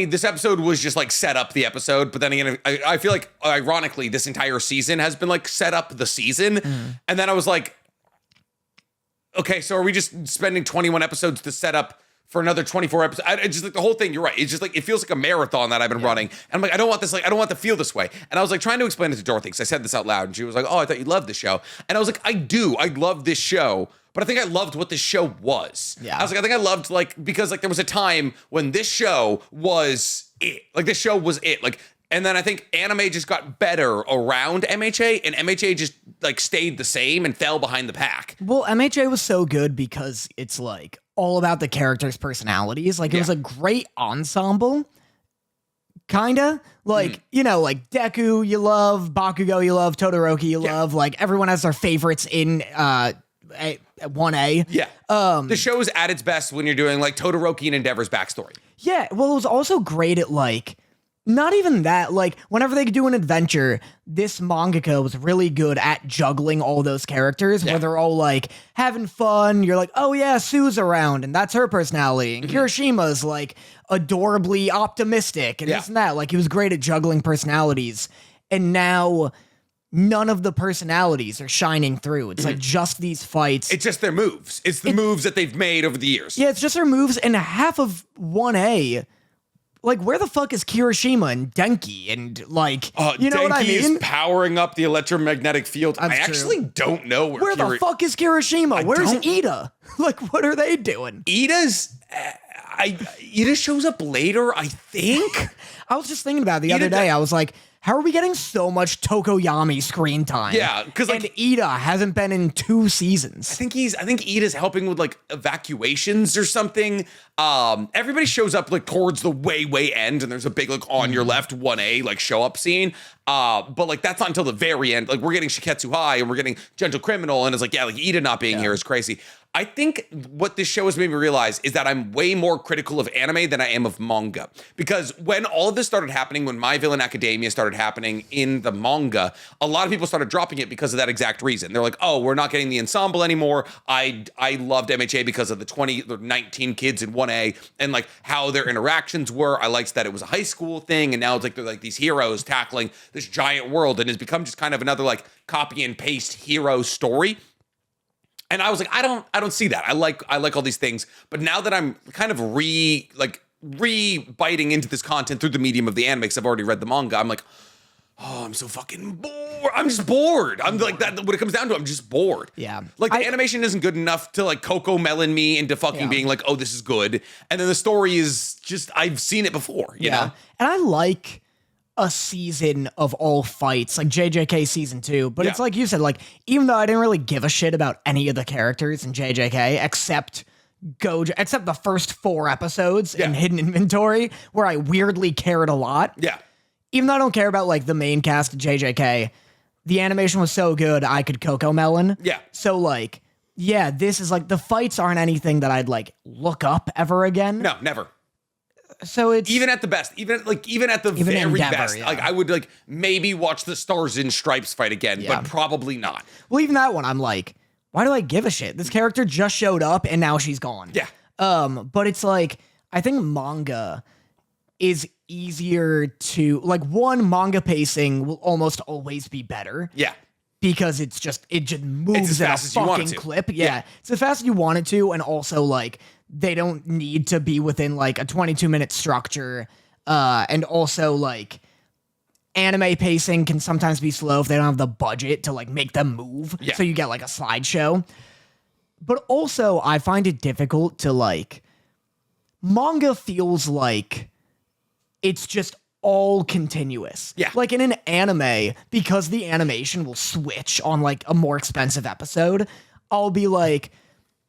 This episode was just like set up the episode, but then again, I feel like ironically, this entire season has been like set up the season. And then I was like, okay, so are we just spending 21 episodes to set up for another 24 episodes? It's just like the whole thing. You're right. It's just like, it feels like a marathon that I've been running. And I'm like, I don't want this. Like, I don't want to feel this way. And I was like trying to explain it to Dorothy because I said this out loud and she was like, oh, I thought you loved this show. And I was like, I do. I love this show. But I think I loved what this show was. Yeah. I was like, I think I loved like, because like there was a time when this show was it. Like this show was it. Like, and then I think anime just got better around MHA and MHA just like stayed the same and fell behind the pack. Well, MHA was so good because it's like all about the characters' personalities. Like it was a great ensemble. Kinda like, you know, like Deku you love, Bakugo you love, Todoroki you love. Like everyone has their favorites in 1A. Yeah. The show is at its best when you're doing like Todoroki and Endeavor's backstory. Yeah. Well, it was also great at like, not even that, like whenever they could do an adventure, this mangaka was really good at juggling all those characters where they're all like having fun. You're like, oh yeah, Sue's around and that's her personality. And Kirishima's like adorably optimistic and this and that. Like he was great at juggling personalities. And now none of the personalities are shining through. It's like just these fights. It's just their moves. It's the moves that they've made over the years. Yeah, it's just their moves. And half of 1A, like, where the fuck is Kirishima and Denki? And, like, you know Denki what I mean? is powering up the electromagnetic field. That's I actually don't know where the fuck is Kirishima? Where's Ida? Like, what are they doing? Ida's... Ida shows up later, I think. I was just thinking about it the other day. I was like, how are we getting so much Tokoyami screen time? Yeah, because like and Ida hasn't been in 2 seasons. I think Ida's helping with like evacuations or something. Everybody shows up like towards the way end, and there's a big like on your left 1A like show up scene. But like that's not until the very end. Like we're getting Shiketsu High and we're getting Gentle Criminal, and it's like like Ida not being here is crazy. I think what this show has made me realize is that I'm way more critical of anime than I am of manga. Because when all of this started happening, when My Villain Academia started happening in the manga, a lot of people started dropping it because of that exact reason. They're like, oh, we're not getting the ensemble anymore. I loved MHA because of the 19 kids in 1A and like how their interactions were. I liked that it was a high school thing, and now it's like they're like these heroes tackling this giant world, and it's become just kind of another like copy and paste hero story. And I was like, I don't see that. I like all these things, but now that I'm kind of re-biting into this content through the medium of the anime, because I've already read the manga, I'm like, oh, I'm so fucking bored. I'm just bored. I'm like that. When it comes down to it, I'm just bored. Yeah. Like the animation isn't good enough to like Coco Melon me into fucking being like, oh, this is good. And then the story is just, I've seen it before, you know? And I like a season of all fights, like JJK season 2. But it's like you said, like, even though I didn't really give a shit about any of the characters in JJK, except the first 4 episodes in Hidden Inventory, where I weirdly cared a lot. Yeah. Even though I don't care about like the main cast of JJK, the animation was so good I could Coco Melon. Yeah. So like, yeah, this is like, the fights aren't anything that I'd like look up ever again. No, never. So it's even at the best, even at the very Endeavor, best, like I would like maybe watch the Stars in Stripes fight again, but probably not. Well, even that one, I'm like, why do I give a shit? This character just showed up and now she's gone. Yeah. But it's like, I think manga is easier to like, manga pacing will almost always be better. Yeah. Because it just moves at a fucking clip. Yeah. It's as fast as you want it to, and also like they don't need to be within like a 22-minute structure. And also like anime pacing can sometimes be slow if they don't have the budget to like make them move. Yeah. So you get like a slideshow. But also, I find it difficult to like, manga feels like it's just all continuous. Yeah. Like in an anime, because the animation will switch on like a more expensive episode, I'll be like,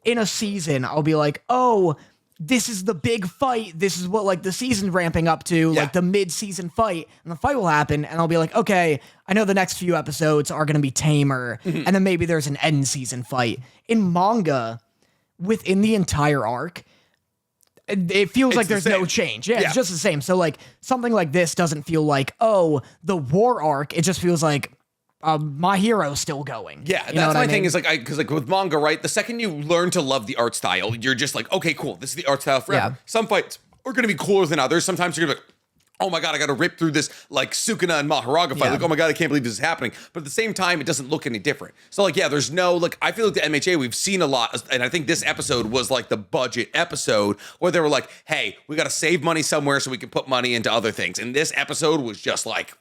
in a season, I'll be like, oh, this is the big fight. This is what like the season's ramping up to, like the mid-season fight, and the fight will happen, and I'll be like, okay, I know the next few episodes are gonna be tamer, and then maybe there's an end season fight. In manga, within the entire arc, it feels like there's no change. Yeah, it's just the same. So like something like this doesn't feel like, oh, the war arc. It just feels like my hero's still going. Yeah, you know that's what my I thing mean? is like, because like with manga, right? The second you learn to love the art style, you're just like, okay, cool. This is the art style forever. Yeah. Some fights are going to be cooler than others. Sometimes you're going to be like, oh my God, I got to rip through this like Sukuna and Maharaga fight. Yeah. Like, oh my God, I can't believe this is happening. But at the same time, it doesn't look any different. So like, yeah, there's no, like, I feel like the MHA, we've seen a lot. And I think this episode was like the budget episode where they were like, hey, we got to save money somewhere so we can put money into other things. And this episode was just like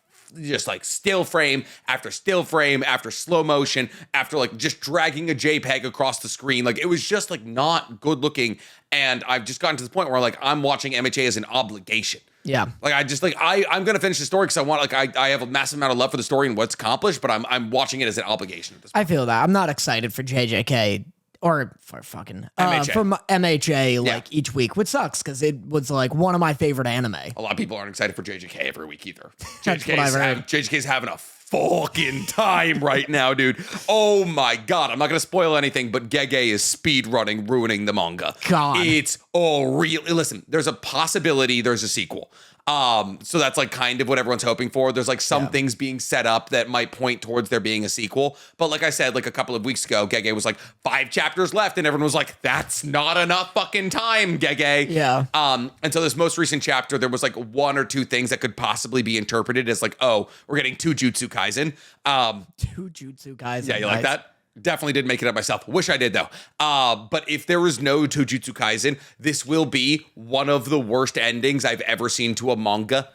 still frame after still frame after slow motion after like just dragging a JPEG across the screen. Like it was just like not good looking. And I've just gotten to the point where like I'm watching MHA as an obligation. Yeah. Like I just like I'm gonna finish the story because I want like I have a massive amount of love for the story and what's accomplished, but I'm watching it as an obligation at this point. I feel that. I'm not excited for JJK or for fucking MHA. from MHA like each week, which sucks because it was like one of my favorite anime. A lot of people aren't excited for JJK every week either. That's what I've heard. JJK's having a fucking time right now, dude. Oh my God. I'm not going to spoil anything, but Gege is speed running, ruining the manga. God. It's real. Listen, there's a possibility there's a sequel. So that's like kind of what everyone's hoping for. There's like some things being set up that might point towards there being a sequel. But like I said, like a couple of weeks ago, Gege was like 5 chapters left and everyone was like, that's not enough fucking time, Gege. Yeah. And so this most recent chapter, there was like 1 or 2 things that could possibly be interpreted as like, oh, we're getting TwoJutsu Kaisen. TwoJutsu Kaisen. Yeah, you like that? Definitely didn't make it up myself. Wish I did though. But if there was no TwoJutsu Kaisen, this will be one of the worst endings I've ever seen to a manga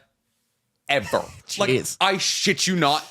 ever. Like Jeez. I shit you not,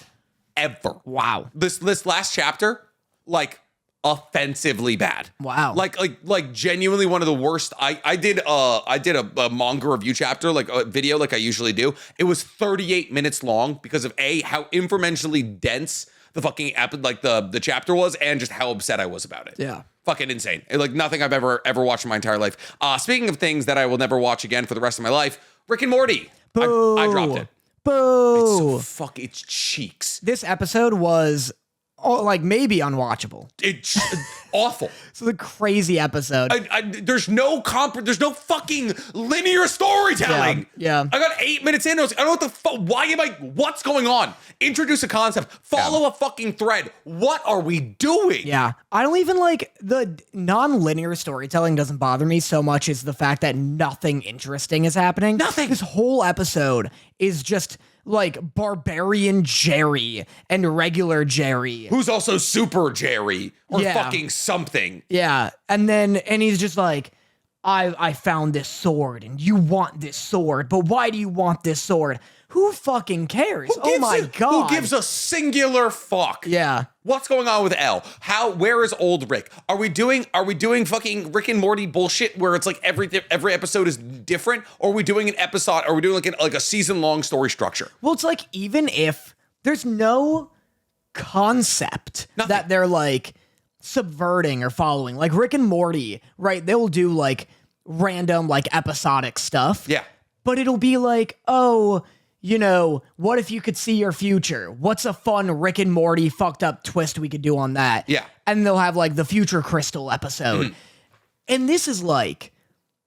ever. Wow. This last chapter, like offensively bad. Wow. Like genuinely one of the worst. I did a manga review chapter, like a video like I usually do. It was 38 minutes long because of how informationally dense the fucking the chapter was and just how upset I was about it. Yeah. Fucking insane. Like nothing I've ever watched in my entire life. Speaking of things that I will never watch again for the rest of my life, Rick and Morty. I dropped it. Boo. It's cheeks. This episode was like maybe unwatchable. It's awful. It's a crazy episode. There's no fucking linear storytelling. Yeah. I got 8 minutes in. I was like, I don't know what the fuck. What's going on? Introduce a concept. Follow a fucking thread. What are we doing? Yeah. I don't even like the non-linear storytelling doesn't bother me so much as the fact that nothing interesting is happening. Nothing. This whole episode is just like Barbarian Jerry and regular Jerry. Who's also Super Jerry or fucking something. Yeah. And he's just like, I found this sword and you want this sword, but why do you want this sword? Who fucking cares? Oh my God. Who gives a singular fuck? Yeah. What's going on with L? Where is old Rick? Are we doing fucking Rick and Morty bullshit where it's like every episode is different? Or are we doing an episode? Are we doing like a season long story structure? Well, it's like even if there's no concept that they're like subverting or following, like Rick and Morty, right? They'll do like random like episodic stuff. Yeah. But it'll be like, oh, you know, what if you could see your future? What's a fun Rick and Morty fucked up twist we could do on that? Yeah. And they'll have like the Future Crystal episode. And this is like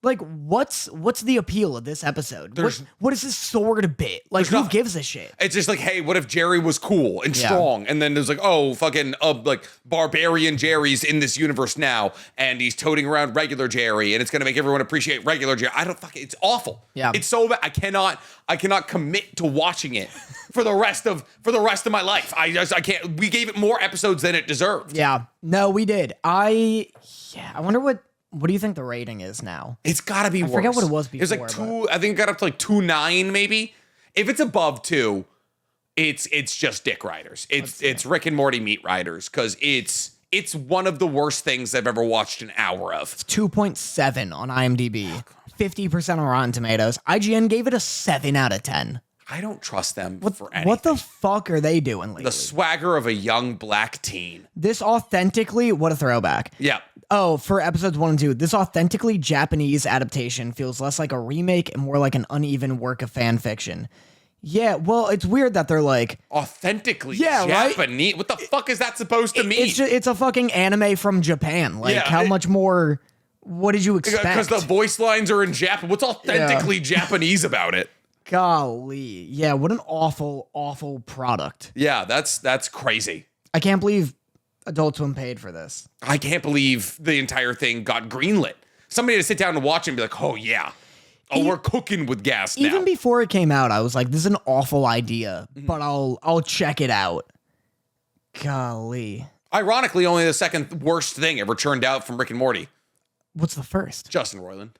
what's the appeal of this episode? What is this sword bit? Like who gives a shit? It's just like, hey, what if Jerry was cool and strong? And then there's like, oh, fucking like barbarian Jerry's in this universe now, and he's toting around regular Jerry, and it's gonna make everyone appreciate regular Jerry. It's awful. Yeah. It's so bad. I cannot commit to watching it for the rest of my life. I can't. We gave it more episodes than it deserved. Yeah. No, we did. I wonder what do you think the rating is now? It's got to be worse. I forget what it was before. It was like 2, I think it got up to like 2.9 maybe. If it's above 2, it's just dick riders. It's Rick and Morty meat riders because it's It's one of the worst things I've ever watched an hour of. 2.7 on IMDb. 50% on Rotten Tomatoes. IGN gave it a 7 out of 10. I don't trust them for anything. What the fuck are they doing lately? The swagger of a young black teen. This authentically, what a throwback. Yeah. Oh, for episodes 1 and 2, this authentically Japanese adaptation feels less like a remake and more like an uneven work of fan fiction. Yeah, well, it's weird that they're like... Authentically right? Japanese? What the fuck is that supposed to mean? It's a fucking anime from Japan. Like, how much more... What did you expect? Because the voice lines are in Japan. What's authentically Japanese about it? Golly. Yeah, what an awful, awful product. Yeah, that's crazy. I can't believe Adult Swim paid for this. I can't believe the entire thing got greenlit. Somebody had to sit down and watch it and be like, oh, yeah. Oh, we're cooking with gas now. Even before it came out, I was like, this is an awful idea, but I'll check it out. Golly. Ironically, only the second worst thing ever churned out from Rick and Morty. What's the first? Justin Roiland.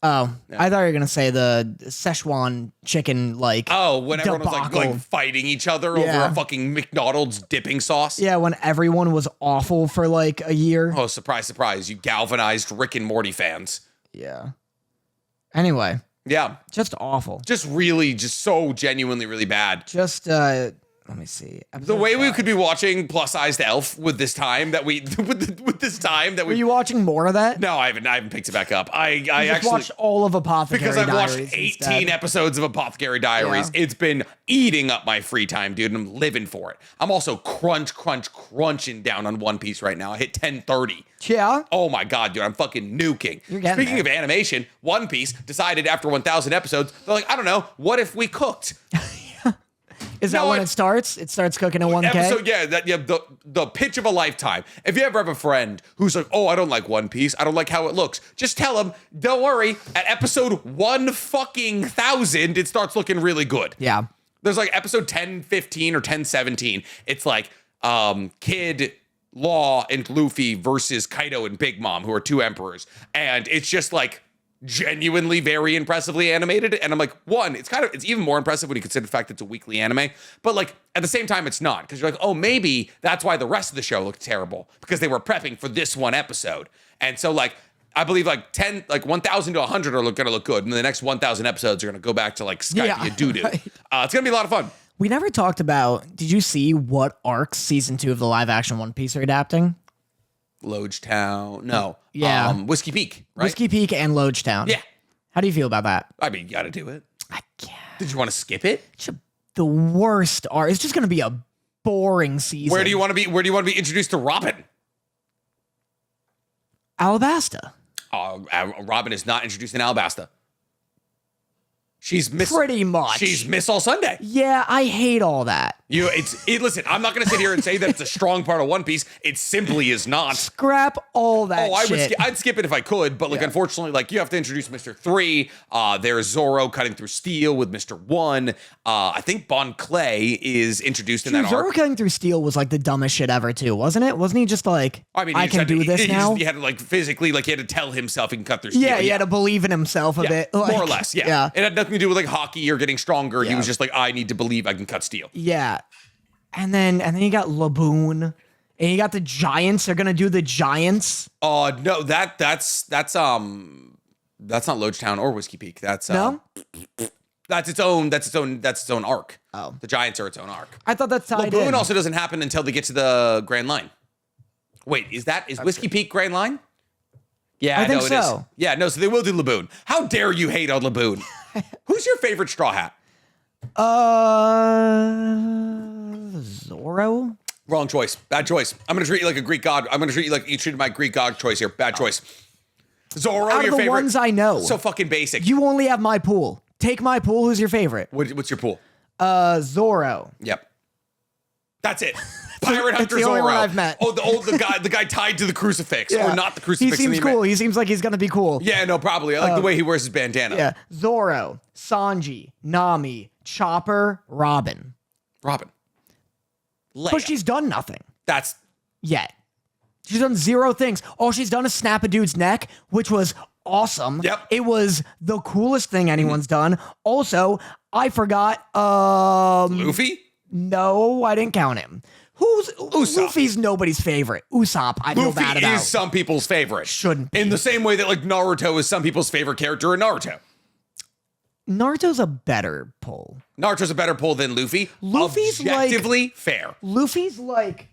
Oh, yeah. I thought you were going to say the Szechuan chicken, like, oh, when everyone debacle. was like fighting each other over a fucking McDonald's dipping sauce. Yeah, when everyone was awful for like a year. Oh, surprise, surprise. You galvanized Rick and Morty fans. Yeah. Anyway. Yeah. Just awful. Just so genuinely really bad. Just, let me see. The way we could be watching plus-sized Elf with this time that we Were you watching more of that? No, I haven't picked it back up. I actually watched all of Apothecary because I've Diaries watched 18 instead. episodes of Apothecary Diaries. Yeah. It's been eating up my free time, dude, and I'm living for it. I'm also crunching down on One Piece right now. I hit 10:30. Yeah. Oh my god, dude, I'm fucking nuking. Speaking of animation, One Piece decided after 1,000 episodes, they're like, I don't know, what if we cooked? Is that when it starts? It starts cooking at 1K? Episode, the pitch of a lifetime. If you ever have a friend who's like, oh, I don't like One Piece, I don't like how it looks, just tell them, don't worry, at episode 1,000, it starts looking really good. Yeah. There's like episode 1015 or 1017. It's like Kid, Law, and Luffy versus Kaido and Big Mom, who are two emperors. And it's just like genuinely very impressively animated, and I'm like, it's even more impressive when you consider the fact that it's a weekly anime, but like at the same time it's not, because you're like, oh, maybe that's why the rest of the show looked terrible, because they were prepping for this one episode. And so like I believe like 1,000 to 100 are gonna look good, and the next 1,000 episodes are gonna go back to like Skype doo-doo. Right. It's gonna be a lot of fun. We never talked about, did you see what arcs season 2 of the live action One Piece are adapting? Logetown. No. Yeah. Whiskey Peak, right? Whiskey Peak and Logetown. Yeah. How do you feel about that? I mean, you got to do it. I can't. Did you want to skip it? The worst arc. It's just going to be a boring season. Where do you want to be introduced to Robin? Alabasta. Robin is not introduced in Alabasta. She's Miss. Pretty much. She's Miss All Sunday. Yeah, I hate all that. Listen, I'm not going to sit here and say that it's a strong part of One Piece. It simply is not. Scrap all that shit. I'd skip it if I could, but unfortunately, like you have to introduce Mr. 3. There's Zoro cutting through steel with Mr. 1. I think Bon Clay is introduced in that arc. Zoro cutting through steel was like the dumbest shit ever too, wasn't it? Wasn't he just like, I can do this now? He had to like physically, like he had to tell himself he can cut through steel. Yeah, he had to believe in himself a bit. Like, more or less, yeah. It had nothing to do with like hockey or getting stronger. He was just like, I need to believe I can cut steel. Yeah. And then you got Laboon, and you got the Giants. They're gonna do the Giants. No, that's not Logetown or Whiskey Peak. That's its own arc. Oh, the Giants are its own arc. I thought that's tied Laboon in. also doesn't happen until they get to the Grand Line. Wait, is Whiskey Peak Grand Line? Yeah, I think it so. is. Yeah, no, so they will do Laboon. How dare you hate on Laboon? Who's your favorite Straw Hat? Zoro? Wrong choice. Bad choice. I'm going to treat you like a Greek god. I'm going to treat you like you treated my Greek god choice here. Bad choice. Zoro, out your of the favorite? Ones I know. So fucking basic. You only have my pool. Take my pool. Who's your favorite? What's your pool? Zoro. Yep. That's it. Pirate Hunter the Zoro. only one I've met. Oh, the guy tied to the crucifix, or not the crucifix. He seems cool. He seems like he's gonna be cool. Yeah, no, probably. I like the way he wears his bandana. Yeah. Zoro, Sanji, Nami, Chopper, Robin. Leia. But she's done nothing. That's yet. She's done zero things. All she's done is snap a dude's neck, which was awesome. Yep. It was the coolest thing anyone's done. Also, I forgot. Luffy? No, I didn't count him. Luffy's nobody's favorite. Usopp, I feel bad Luffy about. is some people's favorite. Shouldn't be. In the same way that like Naruto is some people's favorite character in Naruto. Naruto's a better pull. Naruto's a better pull than Luffy. Luffy's objectively fair. Luffy's like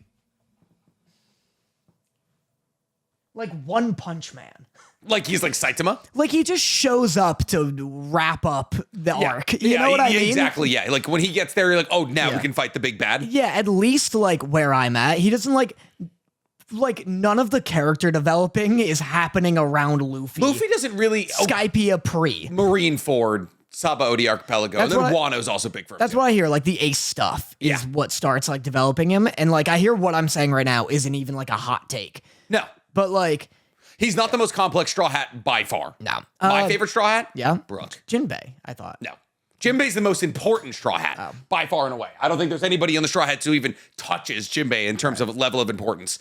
One Punch Man. Like he's like Saitama. Like he just shows up to wrap up the arc. You know what I mean? Exactly, yeah. Like when he gets there, you're like, oh, now we can fight the big bad. Yeah, at least like where I'm at. He doesn't like none of the character developing is happening around Luffy. Luffy doesn't really... Skypiea pre. Marineford, Sabaody Archipelago, and then Wano's also big for him. That's what I hear. Like the Ace stuff is what starts like developing him. And like I hear what I'm saying right now isn't even like a hot take. No. But like... He's not the most complex Straw Hat by far. No. My favorite Straw Hat? Yeah. Brook. Jinbei, I thought. No. Jinbei's the most important Straw Hat by far and away. I don't think there's anybody on the Straw Hats who even touches Jinbei in terms of level of importance.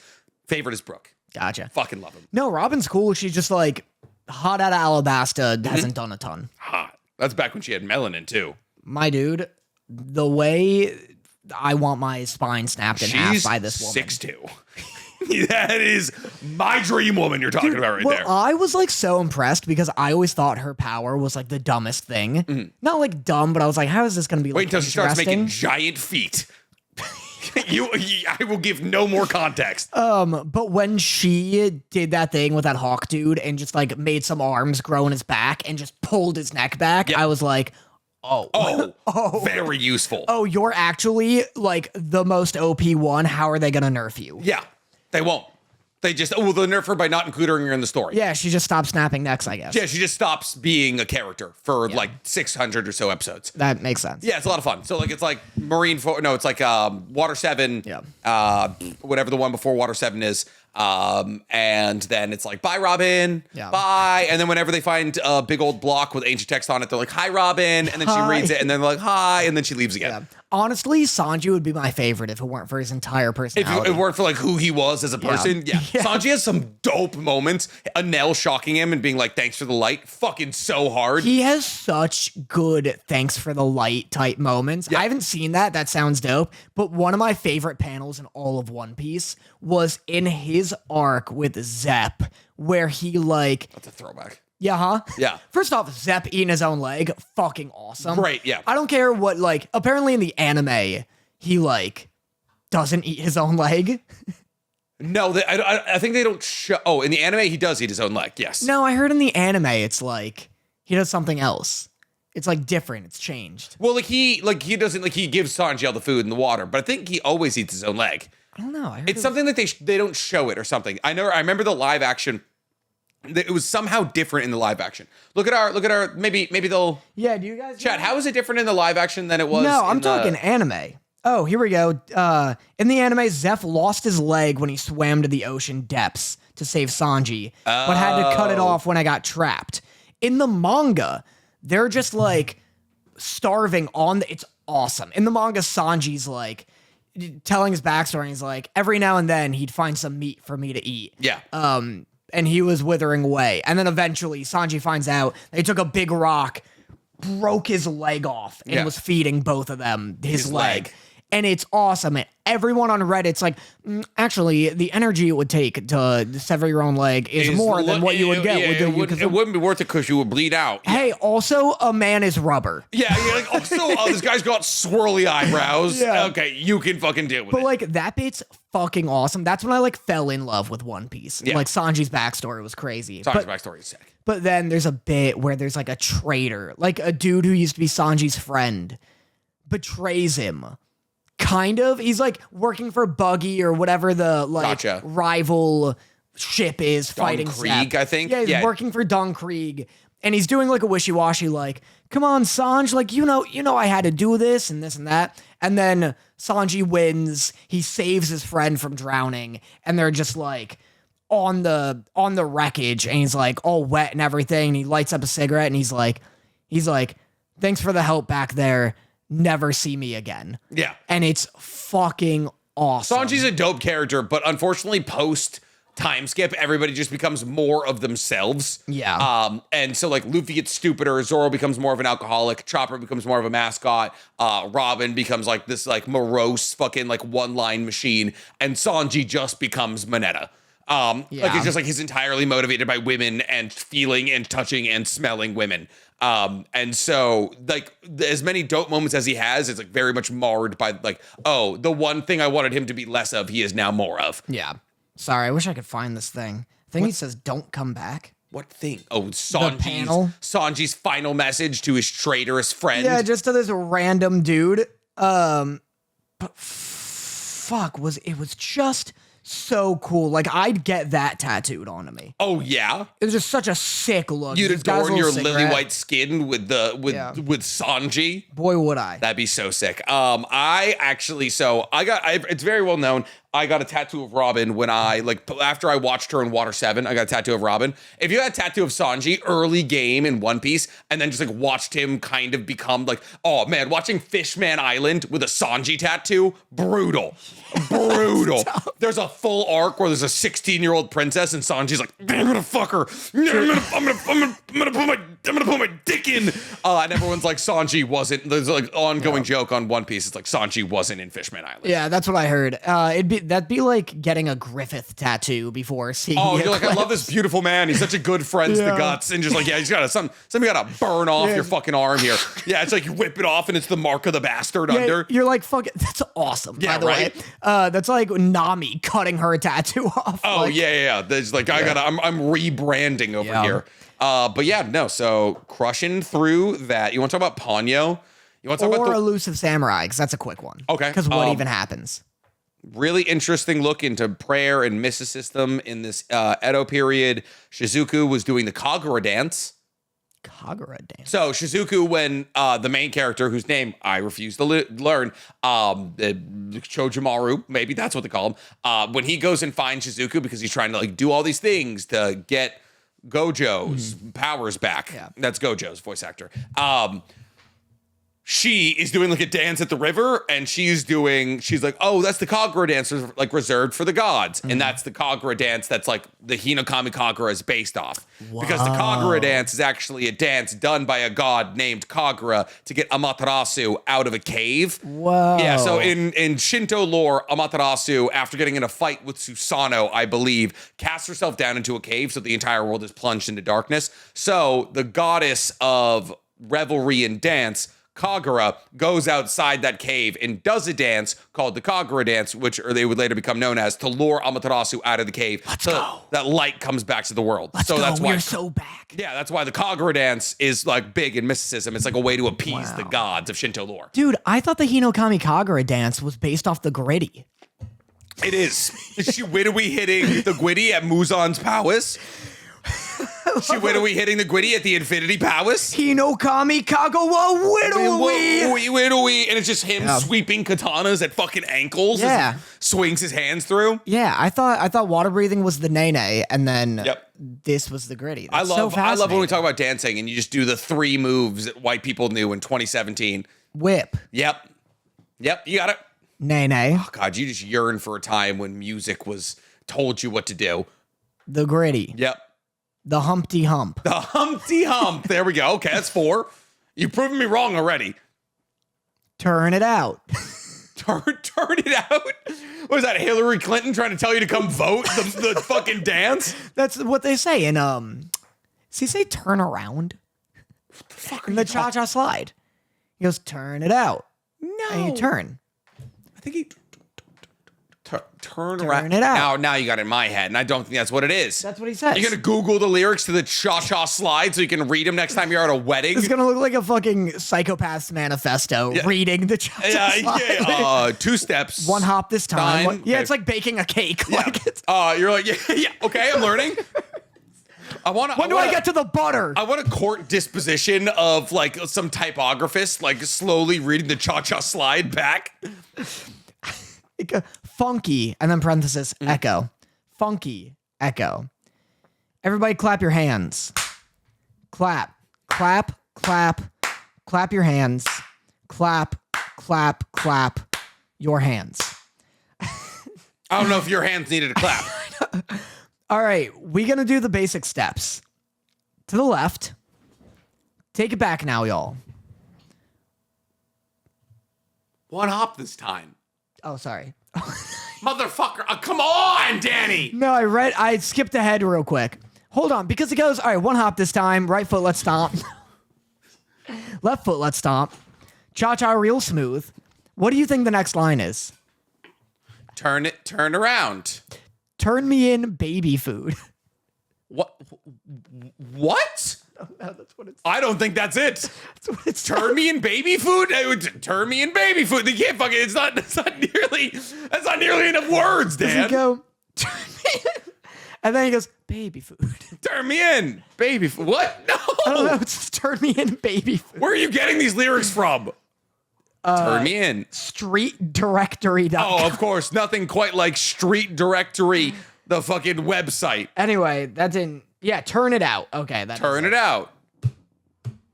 Favorite is Brook. Gotcha. Fucking love him. No, Robin's cool. She's just like hot out of Alabasta, hasn't done a ton. Hot. That's back when she had melanin too. My dude, the way I want my spine snapped in half by this woman. 6'2". That is my dream woman you're talking about right there. I was like so impressed because I always thought her power was like the dumbest thing. Not like dumb, but I was like, how is this going to be Wait like until she starts making giant feet. I will give no more context. But when she did that thing with that hawk dude and just like made some arms grow in his back and just pulled his neck back, I was like, oh, very useful. Oh, you're actually like the most OP one. How are they going to nerf you? Yeah. They won't. They just, they'll nerf her by not including her in the story. Yeah, she just stopped snapping necks, I guess. Yeah, she just stops being a character for like 600 or so episodes. That makes sense. Yeah, it's a lot of fun. So like it's like it's like Water 7, whatever the one before Water 7 is. And then it's like, bye, Robin. Yeah. Bye. And then whenever they find a big old block with ancient text on it, they're like, hi, Robin. And then she reads it and then they're like, hi. And then she leaves again. Yeah. Honestly, Sanji would be my favorite if it weren't for his entire personality. If it weren't for like who he was as a person, Sanji has some dope moments. Anel shocking him and being like, thanks for the light. Fucking so hard. He has such good thanks for the light type moments. I haven't seen that. That sounds dope. But one of my favorite panels in all of One Piece was in his arc with Zepp, where he like... That's a throwback. Yeah, huh? Yeah. First off, Zepp eating his own leg, fucking awesome. Great, yeah. I don't care what, like, apparently in the anime, he, like, doesn't eat his own leg. No, I think they don't show... Oh, in the anime, he does eat his own leg, yes. No, I heard in the anime, it's like, he does something else. It's, like, different. It's changed. Well, he doesn't, like, he gives Sanji all the food and the water, but I think he always eats his own leg. I don't know. It's something that they don't show it or something. I remember the live action... It was somehow different in the live action. Look at our maybe they'll... Yeah, do you guys... Chat, how is it different in the live action than it was No, I'm in talking anime. Oh, here we go. In the anime, Zeff lost his leg when he swam to the ocean depths to save Sanji, but had to cut it off when I got trapped. In the manga, they're just like starving on it's awesome. In the manga, Sanji's like telling his backstory. He's like, every now and then he'd find some meat for me to eat. Yeah. And he was withering away. And then eventually Sanji finds out they took a big rock, broke his leg off, and was feeding both of them his leg. And it's awesome. And everyone on Reddit's like, actually, the energy it would take to sever your own leg is more than what you would get. It wouldn't be worth it because you would bleed out. Hey, also, a man is rubber. Yeah, you're like, also, this guy's got swirly eyebrows. Yeah. Okay, you can fucking deal with But it. like, that bit's fucking awesome. That's when I like fell in love with One Piece. Yeah. Like, Sanji's backstory was crazy. Sanji's backstory is sick. But then there's a bit where there's like a traitor, like a dude who used to be Sanji's friend, betrays him. Kind of. He's like working for Buggy or whatever the like rival ship is fighting Krieg, Zepp. I think. Yeah, he's working for Don Krieg. And he's doing like a wishy-washy like, come on, Sanj, like you know I had to do this and that. And then Sanji wins. He saves his friend from drowning. And they're just like on the wreckage, and he's like all wet and everything. And he lights up a cigarette and he's like, thanks for the help back there. Never see me again. Yeah. And it's fucking awesome. Sanji's a dope character, but unfortunately post time skip, everybody just becomes more of themselves. Yeah. And so like Luffy gets stupider, Zoro becomes more of an alcoholic, Chopper becomes more of a mascot, Robin becomes like this like morose fucking like one-line machine, and Sanji just becomes Moneta. Like it's just like he's entirely motivated by women and feeling and touching and smelling women. And so like as many dope moments as he has, it's like very much marred by like, oh, the one thing I wanted him to be less of, he is now more of. Yeah. Sorry, I wish I could find this thing. I think he says, "Don't come back." What thing? Oh, panel? Sanji's final message to his traitorous friend. Yeah, just to this random dude. But fuck, it was just so cool. Like, I'd get that tattooed onto me. Oh yeah, it was just such a sick look. You'd adorn your lily white skin with with Sanji. Boy, would I. That'd be so sick. It's very well known. I got a tattoo of Robin when after I watched her in Water 7, I got a tattoo of Robin. If you had a tattoo of Sanji early game in One Piece and then just like watched him kind of become like, oh man, watching Fishman Island with a Sanji tattoo, brutal. There's a full arc where there's a 16-year-old princess and Sanji's like, I'm gonna fuck her. I'm gonna put my dick in. And everyone's like, Sanji wasn't. There's like ongoing joke on One Piece. It's like Sanji wasn't in Fishman Island. Yeah, that's what I heard. That'd be like getting a Griffith tattoo before seeing. Oh, you're like, I love this beautiful man. He's such a good friend to the guts, and just like, yeah, he's got something gotta burn off your fucking arm here. Yeah, it's like you whip it off, and it's the mark of the bastard under. You're like, fuck it. That's awesome. Yeah, by the way. That's like Nami cutting her tattoo off. Oh like, yeah. There's like I'm rebranding over here. But yeah, no. So crushing through that. You want to talk about Ponyo? You want to talk about Elusive Samurai? Because that's a quick one. Okay. Because what even happens? Really interesting look into prayer and mysticism in this Edo period. Shizuku was doing the Kagura dance. Kagura dance. So Shizuku, when the main character, whose name I refuse to learn, Chojimaru, maybe that's what they call him, when he goes and finds Shizuku because he's trying to like do all these things to get Gojo's powers back. Yeah. That's Gojo's voice actor. She is doing like a dance at the river, and she's like, oh, that's the Kagura dance, like reserved for the gods. And that's the Kagura dance that's like the Hinokami Kagura is based off. Whoa. Because the Kagura dance is actually a dance done by a god named Kagura to get Amaterasu out of a cave. Whoa. Yeah, so in Shinto lore, Amaterasu, after getting in a fight with Susanoo, I believe, casts herself down into a cave, so the entire world is plunged into darkness. So the goddess of revelry and dance, Kagura, goes outside that cave and does a dance called the Kagura dance, which they would later become known as, to lure Amaterasu out of the cave. Let's go. That light comes back to the world. Let's go. That's why we're so back. Yeah, that's why the Kagura dance is like big in mysticism. It's like a way to appease the gods of Shinto lore. Dude, I thought the Hinokami Kagura dance was based off the Gritty. It is. Is she widowy hitting the Gwidding at Muzan's palace? She widowy hitting the Gwidding at the Infinity Palace? Hinokami Kagawa widowy. And it's just him sweeping katanas at fucking ankles. Yeah. Swings his hands through. Yeah, I thought water breathing was the nene, and then this was the Gritty. That's I love when we talk about dancing and you just do the 3 moves that white people knew in 2017. Whip. Yep, you got it. Nene. Oh God, you just yearn for a time when music was told you what to do. The Gritty. Yep. The Humpty Hump. The Humpty Hump. There we go. Okay, that's 4. You've proven me wrong already. Turn it out. Turn it out? What is that, Hillary Clinton trying to tell you to come vote the fucking dance? That's what they say in, does he say turn around? What the fuck in the cha-cha slide. He goes, turn it out. No. And you turn. I think he... Turn around. It out. Now you got it in my head, and I don't think that's what it is. That's what he says. You're going to Google the lyrics to the cha-cha slide so you can read them next time you're at a wedding? It's going to look like a fucking Psychopath's Manifesto reading the cha-cha slide. 2 steps. 1 hop this time. Okay. It's like baking a cake. Yeah. Like it's, you're like, okay, I'm learning. When do I get to the butter? I want a court disposition of like some typographist like slowly reading the cha-cha slide back. Funky, and then parenthesis, echo. Funky, echo. Everybody clap your hands. Clap, clap, clap, clap your hands. Clap, clap, clap your hands. I don't know if your hands needed a clap. All right, we're gonna do the basic steps. To the left. Take it back now, y'all. One hop this time. Oh, sorry. Motherfucker. Come on, Danny. No, I skipped ahead real quick. Hold on, because it goes, all right, one hop this time. Right foot, let's stomp. Left foot, let's stomp. Cha-cha real smooth. What do you think the next line is? Turn around. Turn me in baby food. What? What? No, that's what it's. I don't think that's it. That's what it's. Turn me in baby food? Turn me in baby food. They can't fucking, that's not nearly enough words, Does Dan. he go, turn me in? And then he goes, baby food. Turn me in baby food. What? No. I don't know, it's just turn me in baby food. Where are you getting these lyrics from? Turn me in. Streetdirectory.com. Oh, of course. Nothing quite like Street Directory, the fucking website. Anyway, that didn't. Yeah, turn it out. Okay, that Turn it out.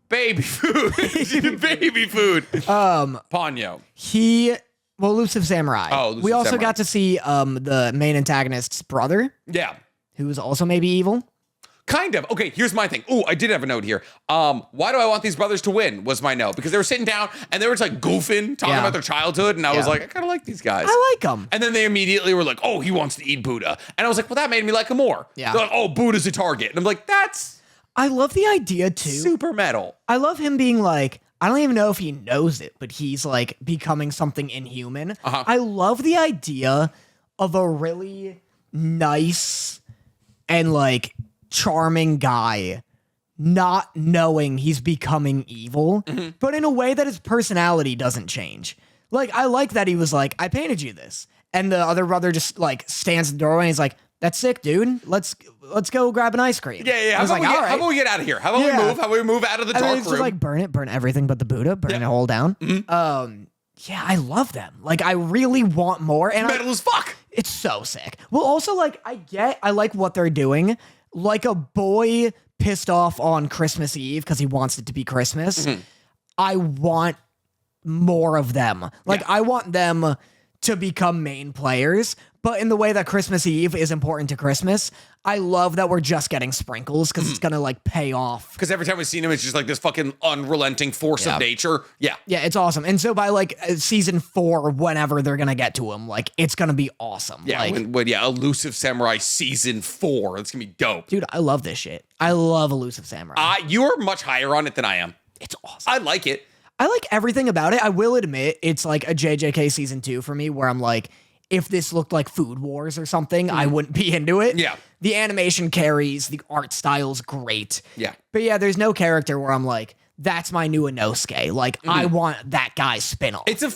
Baby food. Baby food. Ponyo. Elusive Samurai. Oh, Elusive we also Samurai. got to see the main antagonist's brother, Yeah. who was also maybe evil. Kind of. Okay, here's my thing. Oh, I did have a note here. Why do I want these brothers to win was my note. Because they were sitting down and they were just like goofing, talking Yeah. about their childhood. And I was Yeah. like, I kind of like these guys. I like him. And then they immediately were like, oh, he wants to eat Buddha. And I was like, well, that made me like him more. Yeah. They're like, oh, Buddha's a target. And I'm like, that's I love the idea too. super metal. I love him being like, I don't even know if he knows it, but he's like becoming something inhuman. Uh-huh. I love the idea of a really nice and like charming guy not knowing he's becoming evil, but in a way that his personality doesn't change. Like, I like that he was like, I painted you this. And the other brother just like stands in the doorway and he's like, that's sick, dude. Let's go grab an ice cream. Yeah. I was like, all How right. about we get out of here? How about Yeah. we move? How about we move out of the And then dark it's room? just like burn everything but the Buddha, burn it all down. Yeah, I love them. Like, I really want more. And metal as fuck. it's so sick. Well, also, like, I like what they're doing. Like a boy pissed off on Christmas Eve because he wants it to be Christmas. I want more of them. Like, I want them to become main players, but in the way that Christmas Eve is important to Christmas, I love that we're just getting sprinkles because it's gonna like pay off. Because every time we've seen him, it's just like this fucking unrelenting force Yeah. of nature. Yeah. Yeah, it's awesome. And so by like season 4, whenever they're gonna get to him, like it's gonna be awesome. Yeah, like, when Elusive Samurai season 4. That's gonna be dope. dude, I love this shit. I love Elusive Samurai. You're much higher on it than I am. It's awesome. I like it. I like everything about it. I will admit it's like a JJK season 2 for me, where I'm like, if this looked like Food Wars or something, I wouldn't be into it. Yeah. The animation carries, the art style's great. Yeah. But yeah, there's no character where I'm like, that's my new Inosuke. Like, I want that guy's spin-off. It's a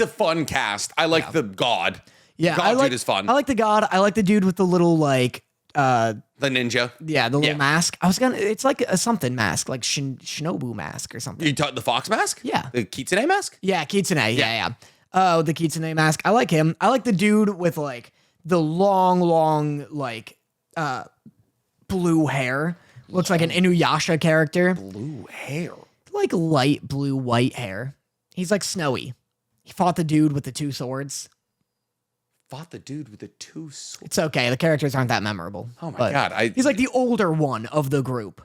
fun cast. I like the god. Yeah, God I like, dude is fun. I like the god. I like the dude with the little like the ninja. yeah, the little Yeah. mask. It's like a something mask, like Shinobu mask or something. You talk the fox mask? Yeah. The Kitsune mask? Yeah, Kitsune. Yeah. Oh, the Kitsune mask. I like him. I like the dude with like the long like blue hair. Looks like an Inuyasha character. Blue hair. Like light blue white hair. He's like snowy. He fought the dude with the 2 swords. Fought the dude with the 2 swords. It's okay. The characters aren't that memorable. Oh my but god. he's like the older one of the group.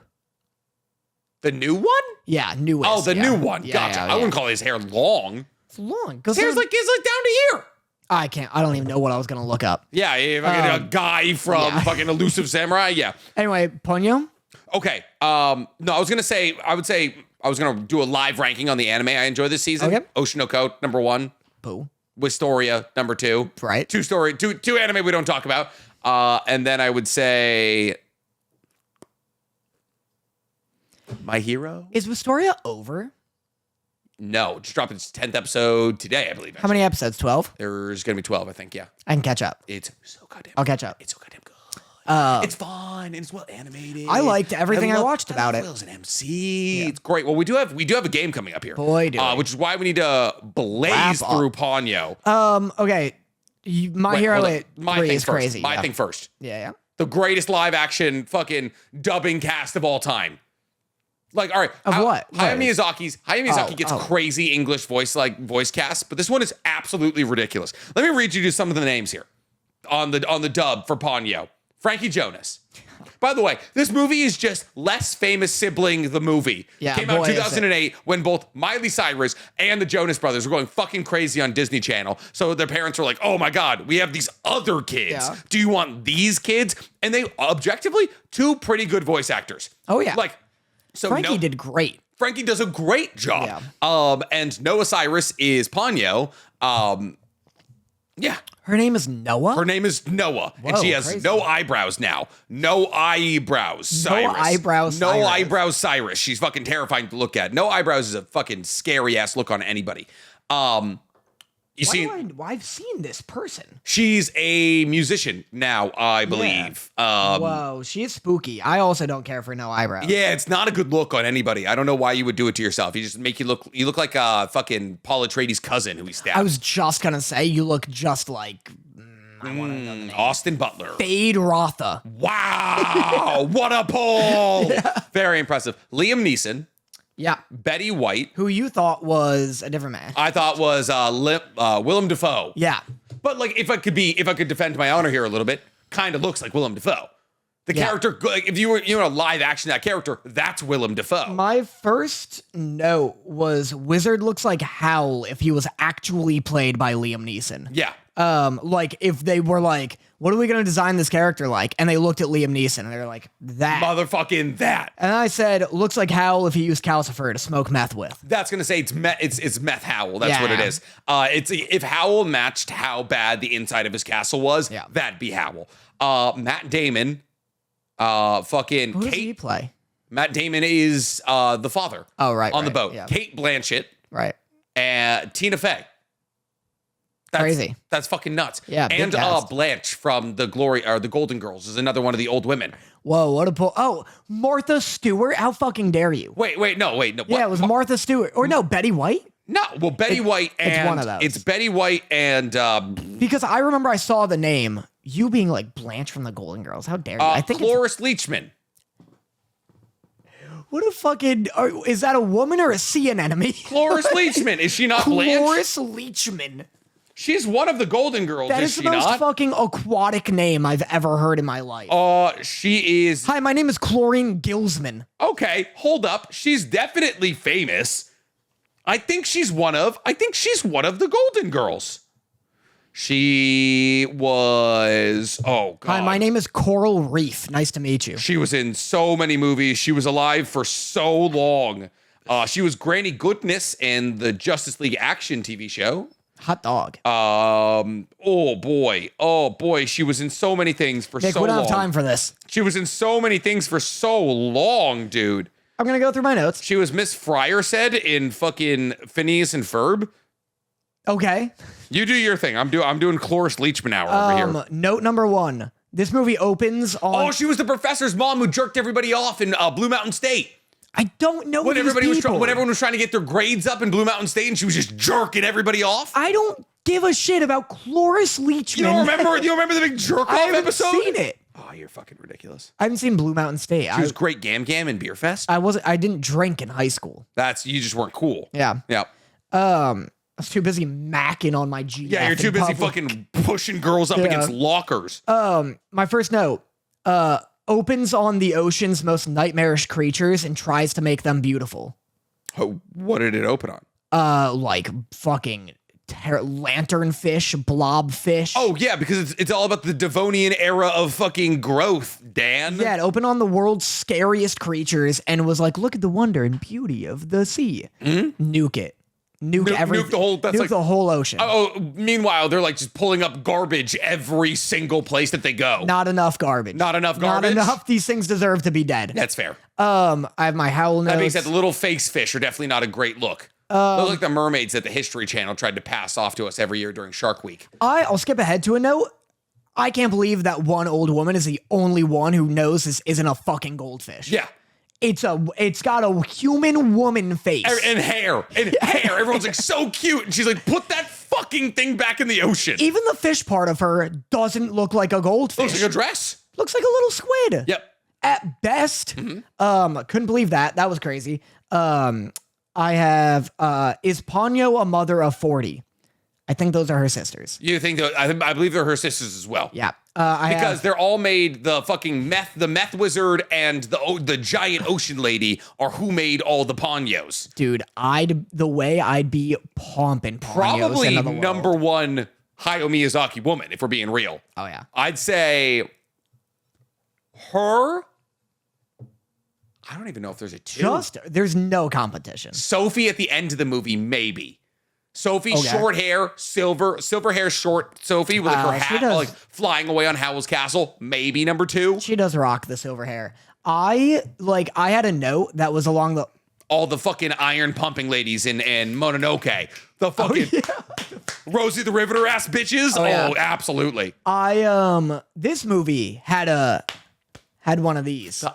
The new one? Yeah, newest. Oh, the yeah. new one. Yeah, Gotcha. yeah, I wouldn't call his hair long. It's long. His hair's like down to here. I don't even know what I was going to look up. Yeah, a guy from yeah. fucking Elusive Samurai. Yeah. Anyway, Ponyo? Okay. No, I was gonna do a live ranking on the anime I enjoy this season. Okay. Oshinoko, number 1. Pooh. Wistoria, number 2. Right. Two anime we don't talk about. And then I would say My Hero. Is Wistoria over? No, just dropped its 10th episode today, I believe. How many episodes? 12? There's gonna be 12, I think. Yeah. I can catch up. It's so goddamn. I'll catch up. It's so goddamn good. It's fun and it's well animated. I liked everything I watched about it. Will's an MC. It's great. Well, we do have a game coming up here. Boy, do we. which is why we need to blaze Wrap up. through Ponyo. Okay. My Wait, Hero hold on. 8 My 3 thing is first. crazy. My yeah. thing first. Yeah. The greatest live action fucking dubbing cast of all time. Like, all right. Of what? Hayao What? Miyazaki gets crazy English voice cast, but this one is absolutely ridiculous. Let me read you some of the names here on the dub for Ponyo. Frankie Jonas. By the way, this movie is just less famous sibling the movie. Yeah, Came out boy, in is it. 2008 when both Miley Cyrus and the Jonas Brothers were going fucking crazy on Disney Channel. So their parents were like, oh my God, we have these other kids. Yeah. Do you want these kids? And they objectively, two pretty good voice actors. Oh, yeah. Like, so Frankie did great. Frankie does a great job. Yeah. And Noah Cyrus is Ponyo. Yeah. Her name is Noah? Her name is Noah, and Whoa, she has crazy. no eyebrows now. No eyebrows, Cyrus. eyebrows, No Cyrus. eyebrows, Cyrus. She's fucking terrifying to look at. No eyebrows is a fucking scary ass look on anybody. You see, I've seen this person. she's a musician now, I believe. Whoa, she is spooky. I also don't care for no eyebrows. Yeah, it's not a good look on anybody. I don't know why you would do it to yourself. You just make you look like fucking Paul Atreides' cousin who he stabbed. I was just gonna say, you look just like Austin Butler. Fade Rotha. Wow, what a pull! Very impressive. Liam Neeson, Yeah. Betty White. Who you thought was a different man. I thought was Willem Dafoe. Yeah. But like, if I could defend my honor here a little bit, kind of looks like Willem Dafoe. The Yeah. character, like, if you were a live action that character, that's Willem Dafoe. My first note was Wizard looks like Howl if he was actually played by Liam Neeson. Yeah. Like if they were like, what are we gonna design this character like? And they looked at Liam Neeson and they were like, that. Motherfucking that. And I said, looks like Howl if he used calcifer to smoke meth with. That's gonna say it's meth Howl. That's what it Yeah. is. It's if Howl matched how bad the inside of his castle was, Yeah. that'd be Howl. Matt Damon, fucking Who does Kate. he play? Matt Damon is the father. Oh, right, on the right, boat. yeah. Kate Blanchett Right. and Tina Fey. Crazy. That's fucking nuts. Yeah, big and cast. Blanche from the Golden Girls is another one of the old women. Whoa, what a pull. Oh, Martha Stewart? How fucking dare you? Wait, no. Yeah, it was Martha Stewart. Or no, Betty White? No, well, Betty White and it's one of those. It's Betty White and Because I remember I saw the name. You being like Blanche from the Golden Girls. How dare you? I think it's, Cloris Leachman. what a fucking is that a woman or a sea anemone? Cloris Leachman. Is she not Blanche? Cloris Leachman. She's one of the Golden Girls, That is is she the most not? fucking aquatic name I've ever heard in my life. She is. Hi, my name is Chlorine Gilsman. Okay, hold up. She's definitely famous. I think she's one of the Golden Girls. She was. Oh God. Hi, my name is Coral Reef. Nice to meet you. She was in so many movies. She was alive for so long. She was Granny Goodness in the Justice League Action TV show. Hot dog. Oh boy. She was in so many things for Nick, so we don't long. have time for this. She was in so many things for so long, dude. I'm gonna go through my notes. She was Miss Fryer said in fucking Phineas and Ferb. Okay. You do your thing. I'm doing Cloris Leachman hour over here. Note number 1. This movie opens on. Oh, she was the professor's mom who jerked everybody off in Blue Mountain State. I don't know When these people. when everyone was trying to get their grades up in Blue Mountain State, and she was just jerking everybody off. I don't give a shit about Cloris Leachman. You don't remember? You don't remember the big jerk I off haven't episode? seen it. Oh, you're fucking ridiculous. I haven't seen Blue Mountain State. She was great Gam Gam and Beer Fest. I didn't drink in high school. You just weren't cool. Yeah. Yeah. I was too busy macking on my GF. Yeah, you're too in busy public. fucking pushing girls up Yeah. against lockers. My first note. Opens on the ocean's most nightmarish creatures and tries to make them beautiful. Oh, what did it open on? Like fucking lanternfish, blobfish. Oh, yeah, because it's all about the Devonian era of fucking growth, Dan. Yeah, it opened on the world's scariest creatures and was like, look at the wonder and beauty of the sea. Nuke it. Nuke everything. Nuke the whole ocean. Oh, meanwise, they're like just pulling up garbage every single place that they go. Not enough garbage. Not enough garbage? Not enough. These things deserve to be dead. That's fair. I have my howl notes. That being said, the little face fish are definitely not a great look. Those like the mermaids that the History Channel tried to pass off to us every year during Shark Week. I'll skip ahead to a note. I can't believe that one old woman is the only one who knows this isn't a fucking goldfish. Yeah. It's got a human woman face. And hair. Everyone's like, so cute. And she's like, put that fucking thing back in the ocean. Even the fish part of her doesn't look like a goldfish. Looks like a dress. Looks like a little squid. Yep. At best. Couldn't believe that. That was crazy. I have, is Ponyo a mother of 40? I think those are her sisters. You think that? I believe they're her sisters as well. Yeah. Because they're all made the fucking meth wizard and the giant ocean lady are who made all the Ponyos. Dude, the way I'd be pumping Ponyos Probably into the world. number one Hayao Miyazaki woman, if we're being real. Oh yeah. I'd say her. I don't even know if there's a two. There's no competition. Sophie at the end of the movie, maybe. Sophie, short hair, silver hair, short Sophie with like her hat like flying away on Howl's Castle. Maybe number two. She does rock the silver hair. I had a note that was along the all the fucking iron pumping ladies in Mononoke. The fucking Rosie the Riveter ass bitches. Oh, absolutely. This movie had one of these.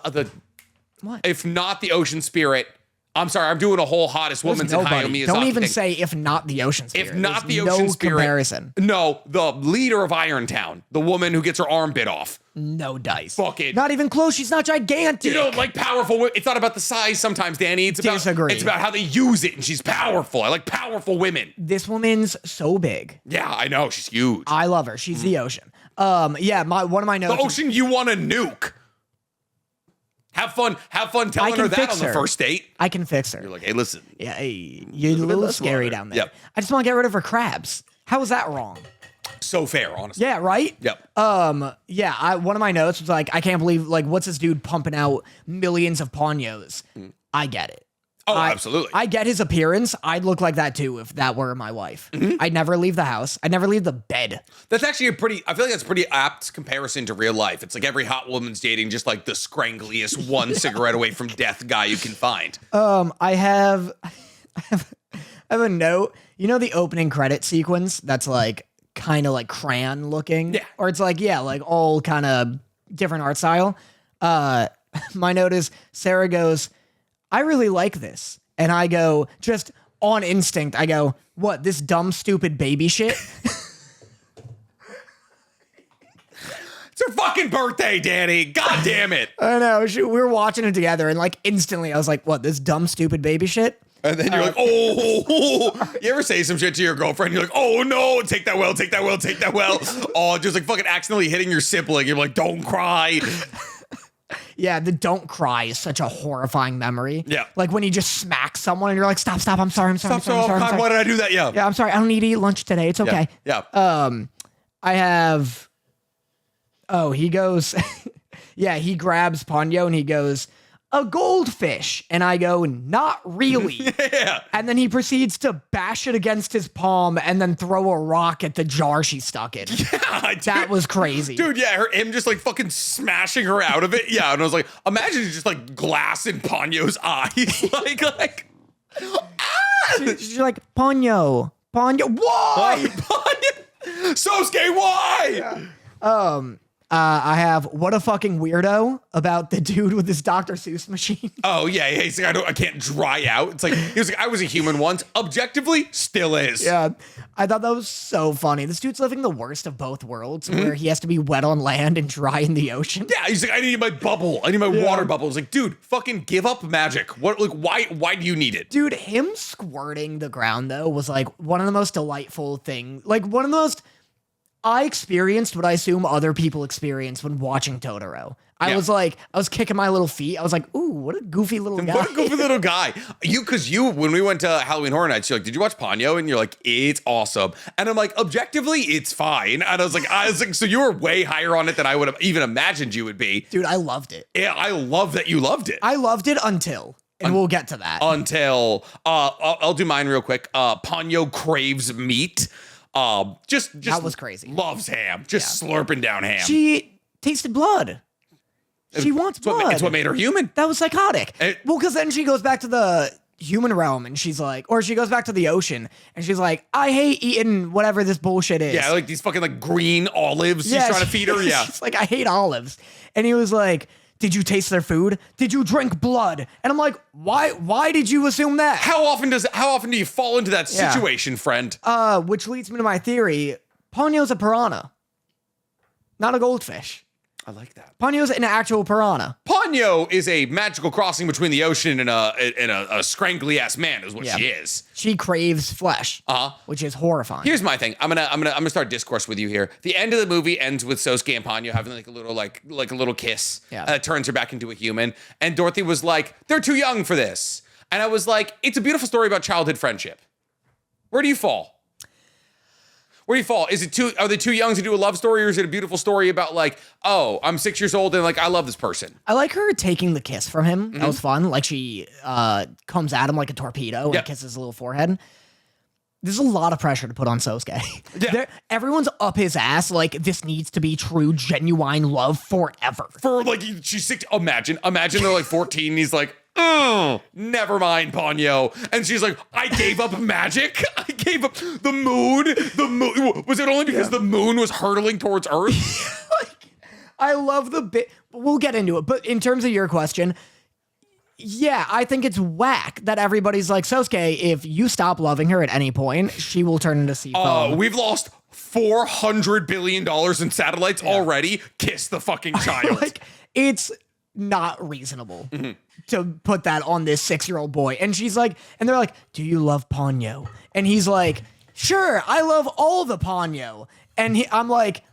What? If not the Ocean Spirit. I'm sorry, I'm doing a whole hottest woman's in Hayao Miyazaki. Don't even thing. say if not the Ocean Spirit. If not There's the Ocean no Spirit. Comparison. No, the leader of Irontown, the woman who gets her arm bit off. No dice. Fuck it. Not even close. She's not gigantic. You know, like powerful women. It's not about the size sometimes, Danny. It's about how they use it, and she's powerful. I like powerful women. This woman's so big. Yeah, I know. She's huge. I love her. She's the ocean. One of my notes. The ocean you want to nuke. Have fun telling her that on the first date. I can fix her. You're like, hey, listen. Yeah, hey, you're a little scary down there. Yep. I just want to get rid of her crabs. How is that wrong? So fair, honestly. Yeah, right? Yep. One of my notes was like, I can't believe, like, what's this dude pumping out millions of Ponyos? I get it. Oh, absolutely. I get his appearance. I'd look like that too if that were my wife. I'd never leave the house. I'd never leave the bed. That's actually I feel like that's a pretty apt comparison to real life. It's like every hot woman's dating just like the scrangliest one cigarette away from death guy you can find. I have a note. You know the opening credit sequence that's like kind of like crayon looking? Yeah. Or it's like, like all kind of different art style. My note is Sarah goes, I really like this. And I go, just on instinct, I go, what, this dumb, stupid baby shit? It's her fucking birthday, Danny. God damn it. I know. We were watching it together, and like instantly I was like, what, this dumb, stupid baby shit? And then you're like, oh. You ever say some shit to your girlfriend? You're like, oh no, take that well. Oh, just like fucking accidentally hitting your sibling. You're like, don't cry. Yeah, the don't cry is such a horrifying memory. Yeah. Like when you just smack someone and you're like, stop, I'm sorry. Stop, why did I do that? Yeah. Yeah, I'm sorry. I don't need to eat lunch today. It's okay. Yeah. I have, he goes, he grabs Ponyo and he goes, a goldfish. And I go, not really. Yeah. And then he proceeds to bash it against his palm and then throw a rock at the jar she stuck in. Yeah, dude. That was crazy. Dude, yeah, him just like fucking smashing her out of it. Yeah, and I was like, imagine just like glass in Ponyo's eyes. like, She's like, Ponyo, why? Ponyo, Sosuke, why? Yeah. I have what a fucking weirdo about the dude with his Dr. Seuss machine. Oh yeah, he's like, I can't dry out. It's like he was like, I was a human once. Objectively, still is. Yeah, I thought that was so funny. This dude's living the worst of both worlds, where he has to be wet on land and dry in the ocean. Yeah, he's like, I need my bubble. I need my water bubble. It's like, dude, fucking give up magic. What? Like, why do you need it? Dude, him squirting the ground though was like one of the most delightful things. Like one of the most. I experienced what I assume other people experience when watching Totoro. I was kicking my little feet. I was like, ooh, what a goofy little guy. What a goofy little guy. When we went to Halloween Horror Nights, you're like, did you watch Ponyo? And you're like, it's awesome. And I'm like, objectively, it's fine. And I was like, so you were way higher on it than I would have even imagined you would be. Dude, I loved it. Yeah, I love that you loved it. I loved it until, and we'll get to that. I'll do mine real quick. Ponyo craves meat. Just that was crazy. Loves ham. Just slurping down ham. She tasted blood. She wants blood. It's what made her human. That was psychotic. Well, because then she goes back to the human realm and she's like, or she goes back to the ocean and she's like, I hate eating whatever this bullshit is. Yeah, like these fucking like green olives she's trying to feed her. Yeah. She's like, I hate olives. And he was like, did you taste their food? Did you drink blood? And I'm like, why did you assume that? How often do you fall into that situation, friend? Which leads me to my theory. Ponyo's a piranha, not a goldfish. I like that. Ponyo's an actual piranha. Ponyo is a magical crossing between the ocean and a scrangly ass man is what she is. She craves flesh, which is horrifying. Here's my thing. I'm gonna start discourse with you here. The end of the movie ends with Sosuke and Ponyo having like a little kiss. Yeah. That turns her back into a human. And Dorothy was like, they're too young for this. And I was like, it's a beautiful story about childhood friendship. Where do you fall? Where do you fall? Are they too young to do a love story, or is it a beautiful story about like, oh, I'm 6 years old and like I love this person? I like her taking the kiss from him. That was fun. Like she comes at him like a torpedo and kisses his little forehead. There's a lot of pressure to put on Sosuke. Yeah. Everyone's up his ass like this needs to be true, genuine love forever. For like she's 6. Imagine they're like 14 and he's like, never mind, Ponyo. And she's like, I gave up magic. I gave up the moon. The moon. Was it only because the moon was hurtling towards Earth? I love the bit. We'll get into it. But in terms of your question, yeah, I think it's whack that everybody's like, Sosuke, if you stop loving her at any point, she will turn into sea foam. We've lost $400 billion in satellites already. Kiss the fucking child. Like, it's not reasonable to put that on this 6-year-old boy. And she's like, and they're like, do you love Ponyo? And he's like, sure, I love all the Ponyo. And I'm like,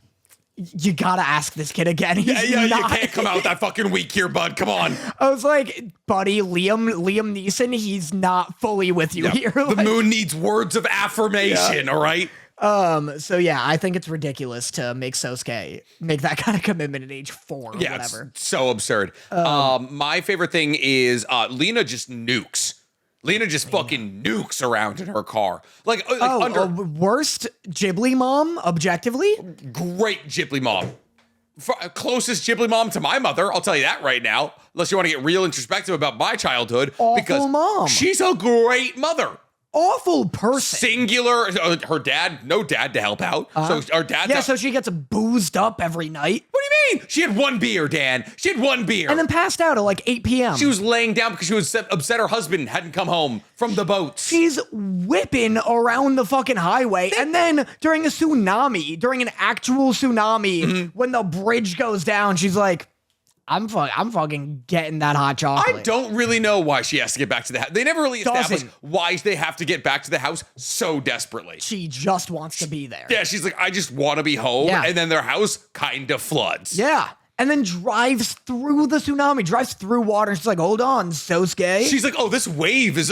you gotta ask this kid again. You can't come out that fucking weak here, bud. Come on. I was like, buddy, Liam Neeson, he's not fully with you here. The moon needs words of affirmation, all right? So yeah, I think it's ridiculous to make Sosuke make that kind of commitment at age 4 or whatever. It's so absurd. My favorite thing is Lena just nukes. Lena just fucking nukes around in her car. Worst Ghibli mom, objectively? Great Ghibli mom. Closest Ghibli mom to my mother, I'll tell you that right now. Unless you want to get real introspective about my childhood. Awful mom. She's a great mother. Awful person. Singular. Her dad, no dad to help out. So our dad. Yeah, so she gets boozed up every night. What do you mean? She had one beer, Dan. She had one beer. And then passed out at like 8 p.m. She was laying down because she was upset her husband hadn't come home from the boats. She's whipping around the fucking highway. And then during an actual tsunami, when the bridge goes down, she's like, I'm fucking getting that hot chocolate. I don't really know why she has to get back to the house. They never really established why they have to get back to the house so desperately. She just wants to be there. Yeah, she's like, I just want to be home. Yeah. And then their house kind of floods. Yeah. And then drives through the tsunami, drives through water. And she's like, hold on, Sosuke. She's like, oh, this wave is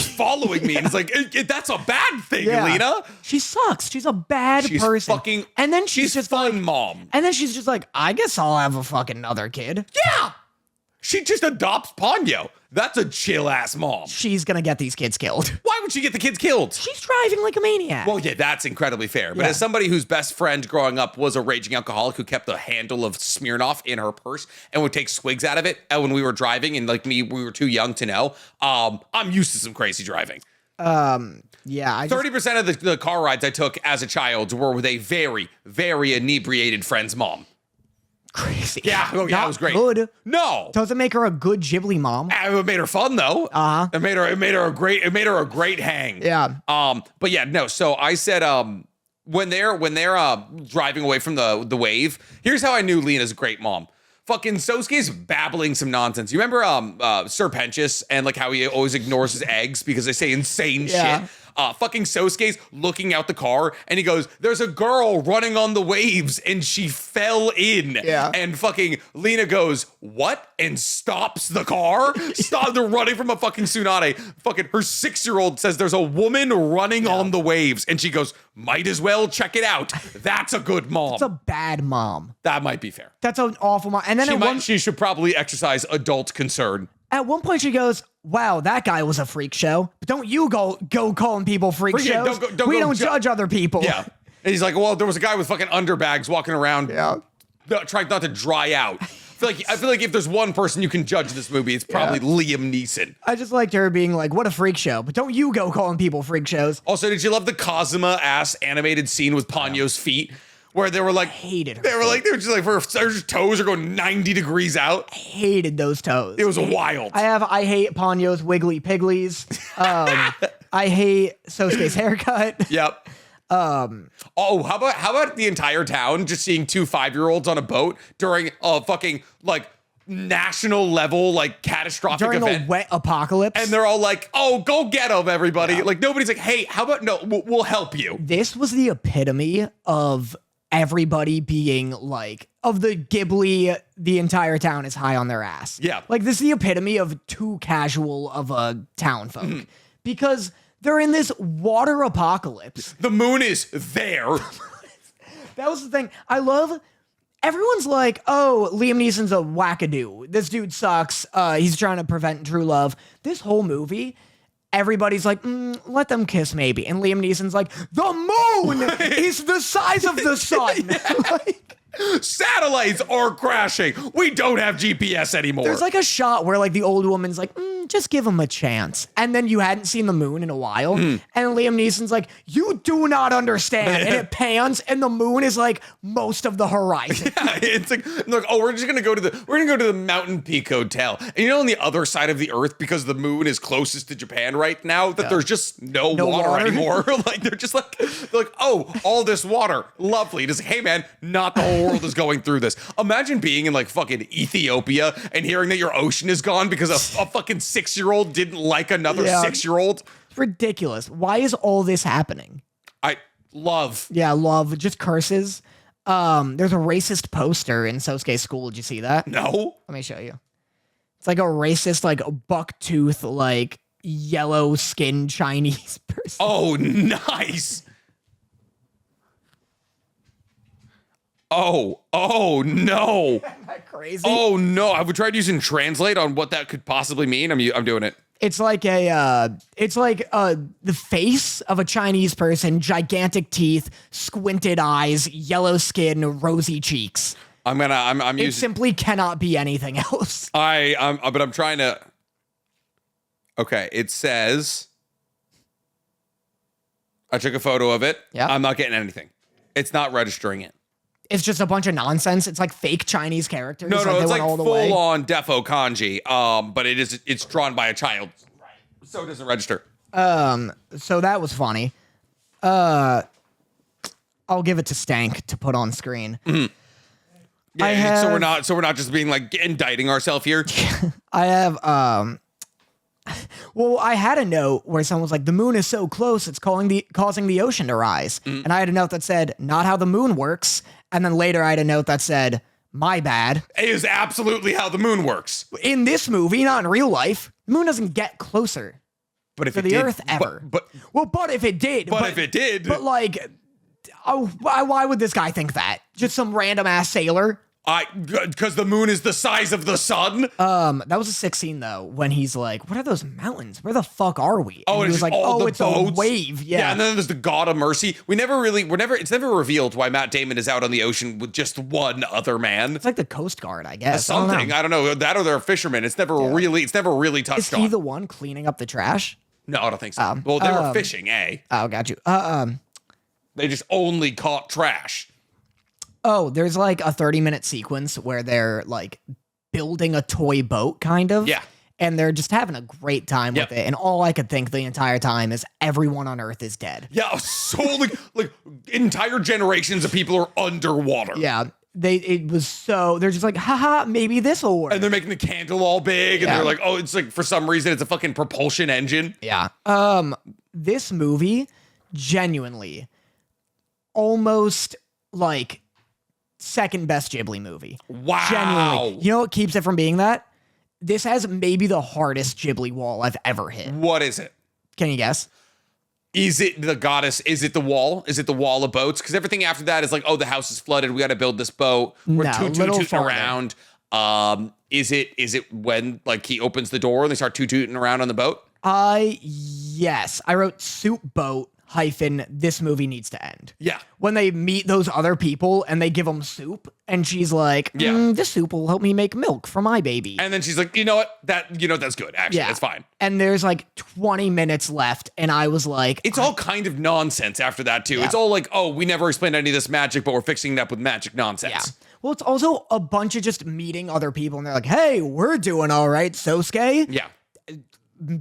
following me. And it's like, that's a bad thing, Lena. She sucks. She's a bad person. And then she's just fun like, mom. And then she's just like, I guess I'll have a fucking other kid. Yeah. She just adopts Ponyo. That's a chill ass mom. She's gonna get these kids killed. Why would she get the kids killed? She's driving like a maniac. Well, yeah, that's incredibly fair. But as somebody whose best friend growing up was a raging alcoholic who kept the handle of Smirnoff in her purse and would take swigs out of it when we were driving, and like me, we were too young to know. I'm used to some crazy driving. Yeah. 30% of the car rides I took as a child were with a very, very inebriated friend's mom. Crazy. Yeah, it was great. Good. No, doesn't make her a good Ghibli mom. It made her fun though. It made her a great hang. Yeah. But yeah, no. So I said, when they're driving away from the wave, here's how I knew Lena's a great mom. Fucking Sosuke's babbling some nonsense. You remember Sir Pentious and like how he always ignores his eggs because they say insane shit. Fucking Sosuke's looking out the car and he goes, there's a girl running on the waves and she fell in. Yeah. And fucking Lena goes, what? And stops the car. They're running from a fucking tsunami. Fucking her 6-year-old says there's a woman running on the waves and she goes, might as well check it out. That's a good mom. That's a bad mom. That might be fair. That's an awful mom. And then she should probably exercise adult concern. At one point she goes, wow, that guy was a freak show. But don't you go calling people freak shows. We don't judge other people. Yeah. And he's like, well, there was a guy with fucking underbags walking around trying not to dry out. I feel like if there's one person you can judge this movie, it's probably Liam Neeson. I just liked her being like, what a freak show. But don't you go calling people freak shows. Also, did you love the Kazuma-ass animated scene with Ponyo's feet? Where they were like, hated her. They were just like, her toes are going 90 degrees out. I hated those toes. It was wild. I hate Ponyo's wiggly pigglies. I hate Sosuke's haircut. Yep. Oh, how about the entire town just seeing 2 5-year-olds on a boat during a fucking like national level like catastrophic During event, a wet apocalypse. and they're all like, "Oh, go get them, everybody!" Like nobody's like, "Hey, how about no? We'll help you." This was the epitome of everybody being like, of the Ghibli, the entire town is high on their ass. Yeah. Like, this is the epitome of too casual of a town folk. Because they're in this water apocalypse. The moon is there. That was the thing. I love, everyone's like, oh, Liam Neeson's a wackadoo. This dude sucks. He's trying to prevent true love. This whole movie, everybody's like, let them kiss maybe. And Liam Neeson's like, the moon is the size of the sun. Like, Satellites are crashing. We don't have GPS anymore. there's like a shot where like the old woman's like, just give him a chance. And then you hadn't seen the moon in a while. And Liam Neeson's like, you do not understand. And it pans and the moon is like most of the horizon. Yeah, it's like, oh, we're gonna go to the Mountain Peak Hotel. And you know, on the other side of the earth, because the moon is closest to Japan right now, that there's just no water anymore. Like they're like, oh, all this water, lovely. Just hey man, not the whole world is going through this. Imagine being in like fucking Ethiopia and hearing that your ocean is gone because a fucking 6-year-old didn't like another 6-year-old. It's ridiculous. Why is all this happening? Love. Yeah, love. Just curses. There's a racist poster in Sosuke's school. Did you see that? No. Let me show you. It's like a racist, like buck-tooth, like yellow-skinned Chinese person. Oh, nice. Oh no. Isn't that crazy? Oh no. Have we tried using Translate on what that could possibly mean? I'm doing it. It's like the face of a Chinese person, gigantic teeth, squinted eyes, yellow skin, rosy cheeks. I'm It using simply cannot be anything else. but I'm trying to. Okay, it says I took a photo of it. Yeah. I'm not getting anything. It's not registering it. It's just a bunch of nonsense. It's like fake Chinese characters. No, they it's like went all the way. full on defo kanji. But it's drawn by a child. So it doesn't register. So that was funny. I'll give it to Stank to put on screen. Yeah, so we're not just being like indicting ourselves here. I have well, I had a note where someone was like, the moon is so close, it's causing the ocean to rise. And I had a note that said, not how the moon works. And then later I had a note that said, my bad. It is absolutely how the moon works. In this movie, not in real life, the moon doesn't get closer But if to it the did, Earth ever. But if it did. if it did. But like, why would this guy think that? Just some random ass sailor? Because the moon is the size of the sun. That was a 16 though, when he's like, what are those mountains? Where the fuck are we? Oh, and he it's was like, all the it's boats? a wave. Yeah. And then there's the God of Mercy. It's never revealed why Matt Damon is out on the ocean with just one other man. It's like the Coast Guard, I guess. Something. I don't know. That or they're fishermen. It's never really touched Is on. he the one cleaning up the trash? No, I don't think so. Well, they were fishing, eh? Oh, got you. They just only caught trash. Oh, there's like a 30-minute sequence where they're like building a toy boat, kind of. Yeah. And they're just having a great time with it. And all I could think the entire time is everyone on Earth is dead. Yeah, so like entire generations of people are underwater. Yeah. They're just like, haha, maybe this will work. And they're making the candle all big, and they're like, oh, it's like for some reason it's a fucking propulsion engine. Yeah. This movie, genuinely, almost like second best Ghibli movie. Wow. Genuinely. You know what keeps it from being that? This has maybe the hardest Ghibli wall I've ever hit. What is it? Can you guess? Is it the goddess? Is it the wall? Is it the wall of boats? Because everything after that is like, oh, the house is flooded. We got to build this boat. We're tooting around. Is it when like he opens the door and they start tooting around on the boat? Yes. I wrote soup boat - this movie needs to end. Yeah. When they meet those other people and they give them soup and she's like, this soup will help me make milk for my baby. And then she's like, you know what? That's good. Actually, that's fine. And there's like 20 minutes left. And I was like, it's all kind of nonsense after that too. Yeah. It's all like, oh, we never explained any of this magic, but we're fixing it up with magic nonsense. yeah. Well, it's also a bunch of just meeting other people and they're like, hey, we're doing all right, Sosuke. Yeah.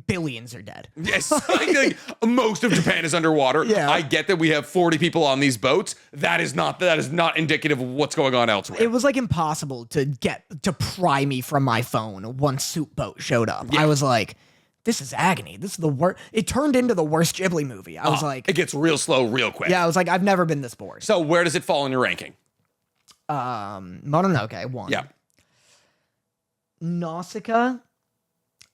billions are dead. Yes, like, most of Japan is underwater. Yeah. I get that we have 40 people on these boats. That is not indicative of what's going on elsewhere. It was like impossible to pry me from my phone once Soup Boat showed up. I was like, this is agony. This is the worst. It turned into the worst Ghibli movie. I was like, it gets real slow real quick. yeah, I was like, I've never been this bored. So where does it fall in your ranking? Mononoke, 1. Yeah. Nausicaa,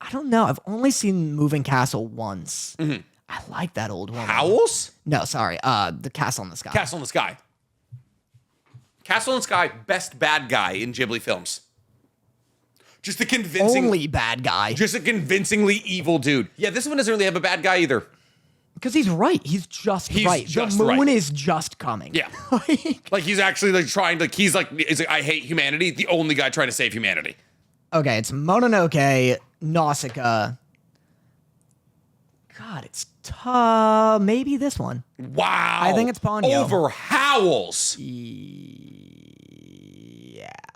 I don't know. I've only seen Moving Castle once. I like that old one. Howls? No, sorry. The Castle in the Sky. Castle in the Sky. Castle in the Sky, best bad guy in Ghibli films. Just a Only bad guy. Just a convincingly evil dude. Yeah, this one doesn't really have a bad guy either. Because he's right. He's just right. Just the moon right. is just coming. Yeah. Like he's actually like trying to, he's like, I hate humanity. The only guy trying to save humanity. Okay, it's Mononoke, Nausicaa. God, it's tough. Maybe this one. Wow. I think it's Ponyo. Over Howls. Yeah.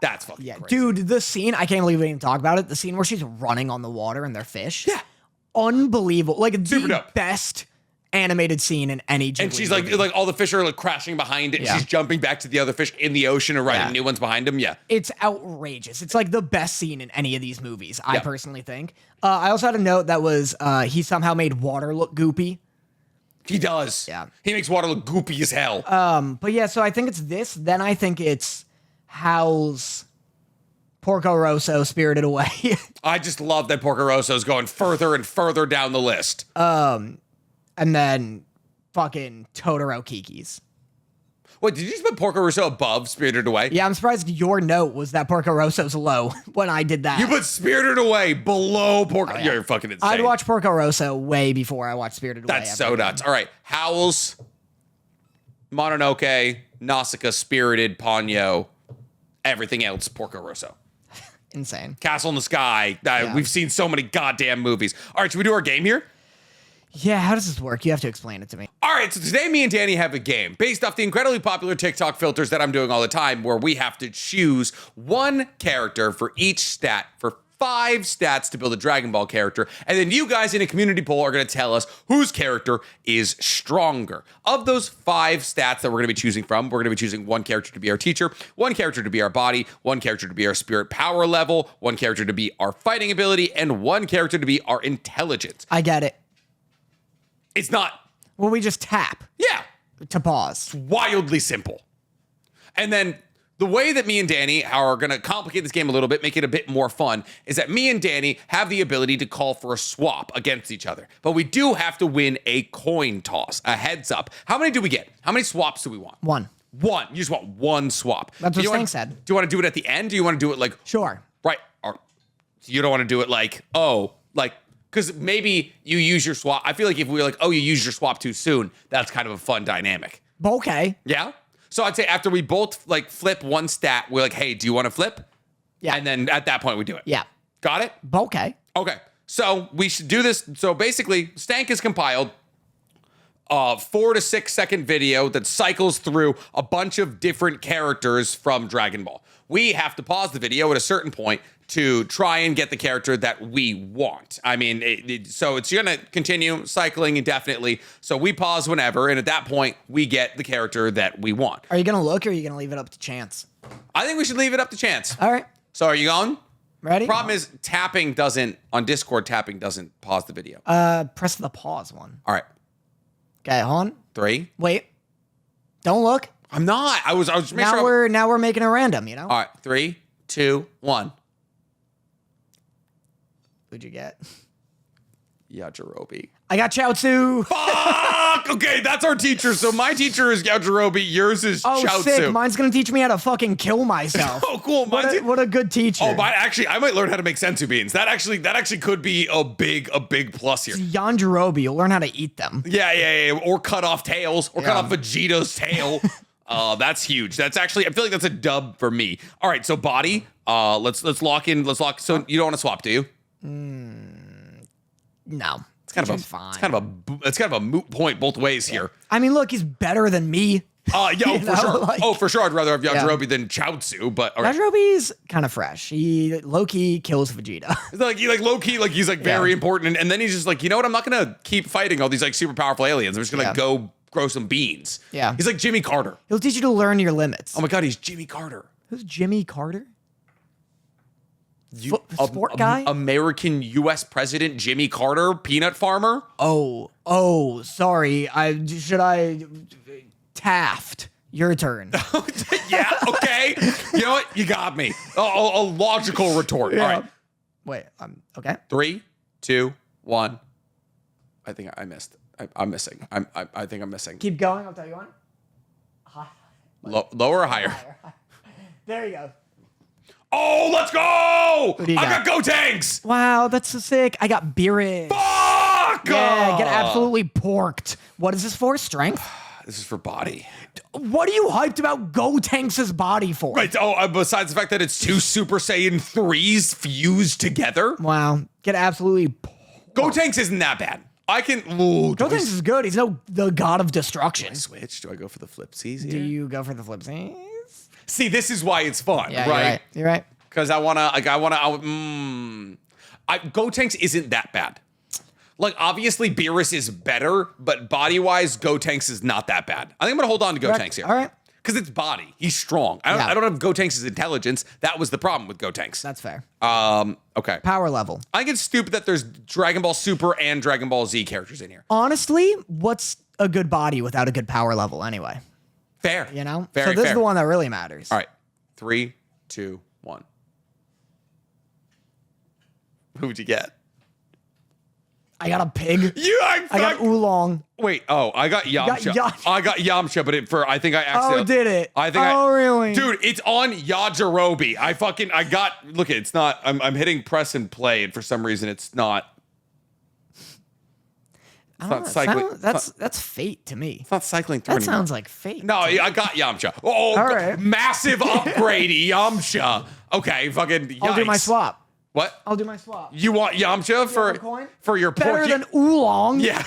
That's fucking crazy. Dude, the scene, I can't believe we didn't talk about it. The scene where she's running on the water and they're fish. Yeah. Unbelievable. Like, Super the dope. best animated scene in any Ghibli And she's movie. like all the fish are like crashing behind it. And Yeah. she's jumping back to the other fish in the ocean and riding new ones behind him. Yeah. It's outrageous. It's like the best scene in any of these movies, I Yeah. personally think. I also had a note that was he somehow made water look goopy. He does. Yeah. He makes water look goopy as hell. But yeah, so I think it's this. Then I think it's Howl's Porco Rosso, Spirited Away. I just love that Porco Rosso's going further and further down the list. And then fucking Totoro Kiki's. Wait, did you just put Porco Rosso above Spirited Away? Yeah, I'm surprised your note was that Porco Rosso's low when I did that. You put Spirited Away below Porco. yeah. You're fucking insane. I'd watch Porco Rosso way before I watched Spirited Away. That's so nuts. All right. Howls, Mononoke, Nausicaa, Spirited, Ponyo, everything else, Porco Rosso. Insane. Castle in the Sky. We've seen so many goddamn movies. All right, should we do our game here? Yeah, how does this work? You have to explain it to me. All right, so today me and Danny have a game based off the incredibly popular TikTok filters that I'm doing all the time, where we have to choose one character for each stat for 5 stats to build a Dragon Ball character, and then you guys in a community poll are going to tell us whose character is stronger. Of those 5 stats that we're going to be choosing from, we're going to be choosing one character to be our teacher, one character to be our body, one character to be our spirit power level, one character to be our fighting ability, and one character to be our intelligence. I get it. It's not, Well, we just tap yeah, to pause. wildly simple. And then the way that me and Danny are going to complicate this game a little bit, make it a bit more fun, is that me and Danny have the ability to call for a swap against each other. But we do have to win a coin toss, a heads up. How many do we get? How many swaps do we want? One. One. You just want one swap. That's what Stank said. Do you want to do it at the end? Do you want to do it like... Sure. Right. Or you don't want to do it like, because maybe you use your swap. I feel like if we were like, you used your swap too soon, that's kind of a fun dynamic. Okay. Yeah? So I'd say after we both like flip one stat, we're like, hey, do you want to flip? Yeah. And then at that point we do it. Yeah. Got it? Okay. Okay. So we should do this. So basically, Stank has compiled a 4 to 6 second video that cycles through a bunch of different characters from Dragon Ball. We have to pause the video at a certain point to try and get the character that we want. I mean, so it's going to continue cycling indefinitely. So we pause whenever, and at that point, we get the character that we want. Are you going to look or are you going to leave it up to chance? I think we should leave it up to chance. All right. So are you going? Ready? Problem is, on Discord, tapping doesn't pause the video. Press the pause one. All right. Okay, hold on. 3. Wait. Don't look. I'm not. I was just making Now sure. we're making it random, you know? All right. 3, 2, 1. Who'd you get? Yajirobe. I got Chaozu. Fuck! Okay, that's our teacher. So my teacher is Yajirobe. Yours is Oh, Chaozu. sick. Mine's going to teach me how to fucking kill myself. Oh, cool. What a good teacher. Oh, actually, I might learn how to make sensu beans. That actually could be a big plus here. Yanjirobe. You'll learn how to eat them. Yeah. Or cut off tails, or cut off Vegeta's tail. That's huge. That's actually, I feel like that's a dub for me. All right, so body. Let's lock in. So you don't want to swap, do you? No. It's kind of a moot point both ways here. I mean, look, he's better than me. Yeah, You for know, sure. like- Oh, for sure. I'd rather have Yajirobe than Chaozu, but all right. Yajirobe's kind of fresh. He low-key kills Vegeta. It's like he like low key, like he's like very important, and then he's just like, you know what? I'm not gonna keep fighting all these like super powerful aliens. I'm just gonna go grow some beans. Yeah. He's like Jimmy Carter. He'll teach you to learn your limits. Oh my god, he's Jimmy Carter. Who's Jimmy Carter? You, Sport guy? American U.S. President Jimmy Carter, peanut farmer. Oh, sorry. Taft. Your turn. Yeah, okay. You know what? You got me. A logical retort. Yeah. All right. Wait, okay. 3, 2, 1. I think I missed. I'm missing. I think I'm missing. Keep going. I'll tell you one. Lower or higher? There you go. Oh, let's go! What do you I got? got Gotenks! Wow, that's so sick. I got Beerus. Fuck! Yeah, get absolutely porked. What is this for? Strength? This is for body. What are you hyped about Gotenks' body for? Right. Oh, besides the fact that it's 2 Super Saiyan 3s fused together. Wow, get absolutely Gotenks isn't that bad. I can. Ooh, do I Gotenks is good. He's the god of destruction. switch? Do I go for the flipsies Do here? you go for the flipsies? See, this is why it's fun, Yeah, right? You're right. Because Gotenks isn't that bad. Like, obviously, Beerus is better, but body-wise, Gotenks is not that bad. I think I'm going to hold on to Gotenks here. All right. Because it's body. He's strong. I don't have Gotenks' intelligence. That was the problem with Gotenks. That's fair. Okay. Power level. I think it's stupid that there's Dragon Ball Super and Dragon Ball Z characters in here. Honestly, what's a good body without a good power level anyway? Fair. You know? Very so this fair. is the one that really matters. All right. 3, 2, 1. Who'd you get? I got a pig. I got Oolong. Wait, I got Yamcha. Yamcha. I got Yamcha, but I think I accidentally. Oh, did it? I think really? Dude, it's on Yajirobe. Look, it's not, I'm hitting press and play, and for some reason it's not. It's not cycling. That's fate to me. It's not cycling through That anymore. sounds like fate. No, I got Yamcha. Oh, All right. Massive upgrade, Yamcha. Okay, fucking yikes. I'll do my swap. What? I'll do my swap. You want Yamcha for your Better porky? than Oolong. Yeah,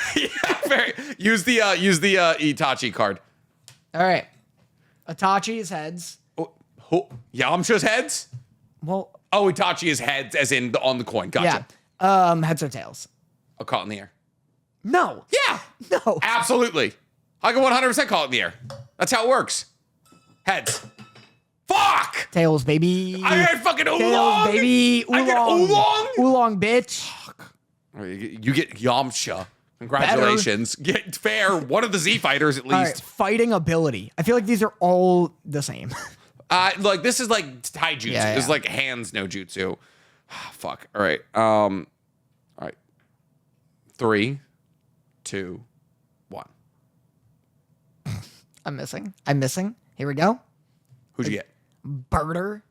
very. Use the Itachi card. All right. Itachi's heads. Yamcha's heads? Well, Oh, Itachi's heads, as in on the coin. Gotcha. yeah. Heads or tails? I'll call it in the air. No. Yeah, No. absolutely. I can 100% call it in the air. That's how it works. Heads. Fuck! Tails, baby. I got fucking Oolong! Tails, baby. Oolong. I get Oolong? Oolong, bitch. You get Yamcha. Congratulations. Get fair. One of the Z fighters, at All right. least. Fighting ability. I feel like these are all the same. Like, this is like taijutsu. Yeah, This is yeah. like hands no jutsu. Fuck. All right. All right. 3, 2, 1. I'm missing. Here we go. Who'd you get? Birder.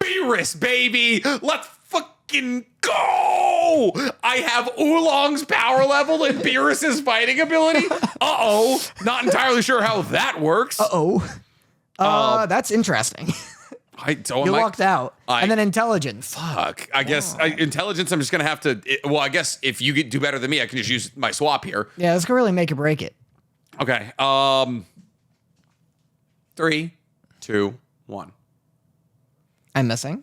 Beerus, baby! Let's fucking go! I have Oolong's power level and Beerus's fighting ability. Uh-oh. Not entirely sure how that works. That's interesting. You You lucked out. I- And then intelligence. Fuck. I guess intelligence, I'm just going to have to... I guess if you do better than me, I can just use my swap here. Yeah, this could really make or break it. Okay. 3, 2, 1. I'm missing.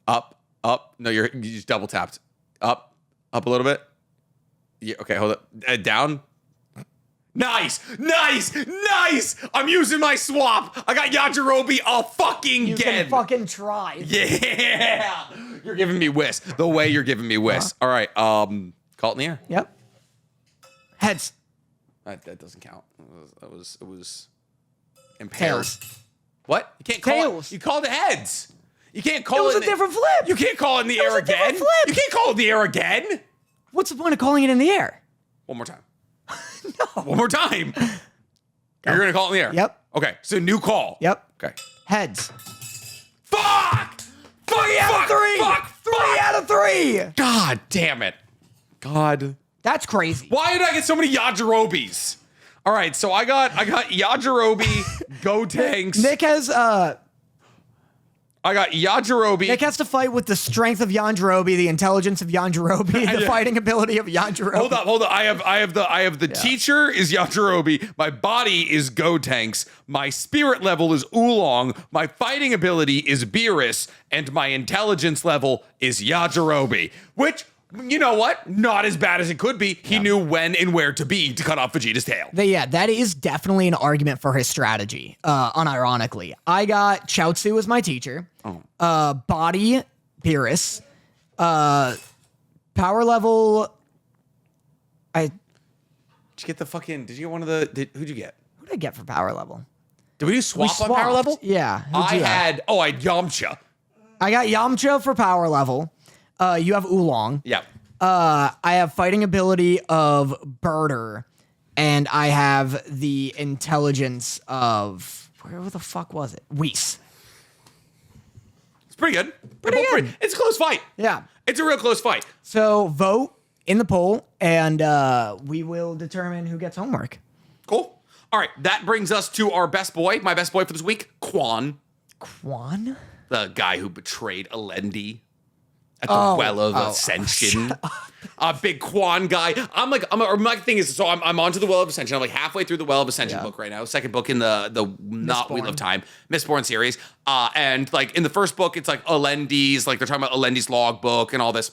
Up. No, you just double tapped. Up a little bit. Yeah. Okay, hold up. Down. Nice. I'm using my swap. I got Yajirobe You again. can fucking try. Yeah. You're giving me whiz. The way you're giving me whiz. All right. Call it in the air. Yep. Heads. That doesn't count. It was impaired. Tails. What? You can't call Tails. it. You called it heads. You can't call It was it. a different flip. You can't call it in the It was air a different again. flip. You can't call it in the air again. What's the point of calling it in the air? One more time. No. One more time. You're gonna call it in the air. Yep. Okay. So new call. Yep. Okay. Heads. Fuck. 3 out of 3. Fuck. 3 out of 3. God damn it. God. That's crazy. Why did I get so many Yajirobes? All right. So I got Yajirobe, Gotenks. Nick has I got Yajirobe. Nick has to fight with the strength of Yajirobe, the intelligence of Yajirobe, the fighting ability of Yajirobe. Hold up. I have the teacher is Yajirobe. My body is Gotenks. My spirit level is Oolong. My fighting ability is Beerus, and my intelligence level is Yajirobe. Which, you know what? Not as bad as it could be. He knew when and where to be to cut off Vegeta's tail. That is definitely an argument for his strategy, unironically. I got Chiaotzu as my teacher. Body, Beerus. Power level, Did you get did you get one of the, who'd you get? Who did I get for power level? Did we do swap on power swapped. level? Yeah. I had Yamcha. I got Yamcha for power level. You have Oolong. Yeah. I have fighting ability of Birder, and I have the intelligence of where the fuck was it? Whis. It's pretty good. It's a close fight. Yeah. It's a real close fight. So vote in the poll, and we will determine who gets homework. Cool. All right, that brings us to our best boy. My best boy for this week, Quan. Quan? The guy who betrayed Alendi at the Well of Ascension. A big Quan guy. My thing is, so I'm onto the Well of Ascension. I'm like halfway through the Well of Ascension book right now. Second book in the not Wheel of Time, Mistborn series. And like in the first book, it's like Alendi's, like they're talking about Alendi's logbook and all this.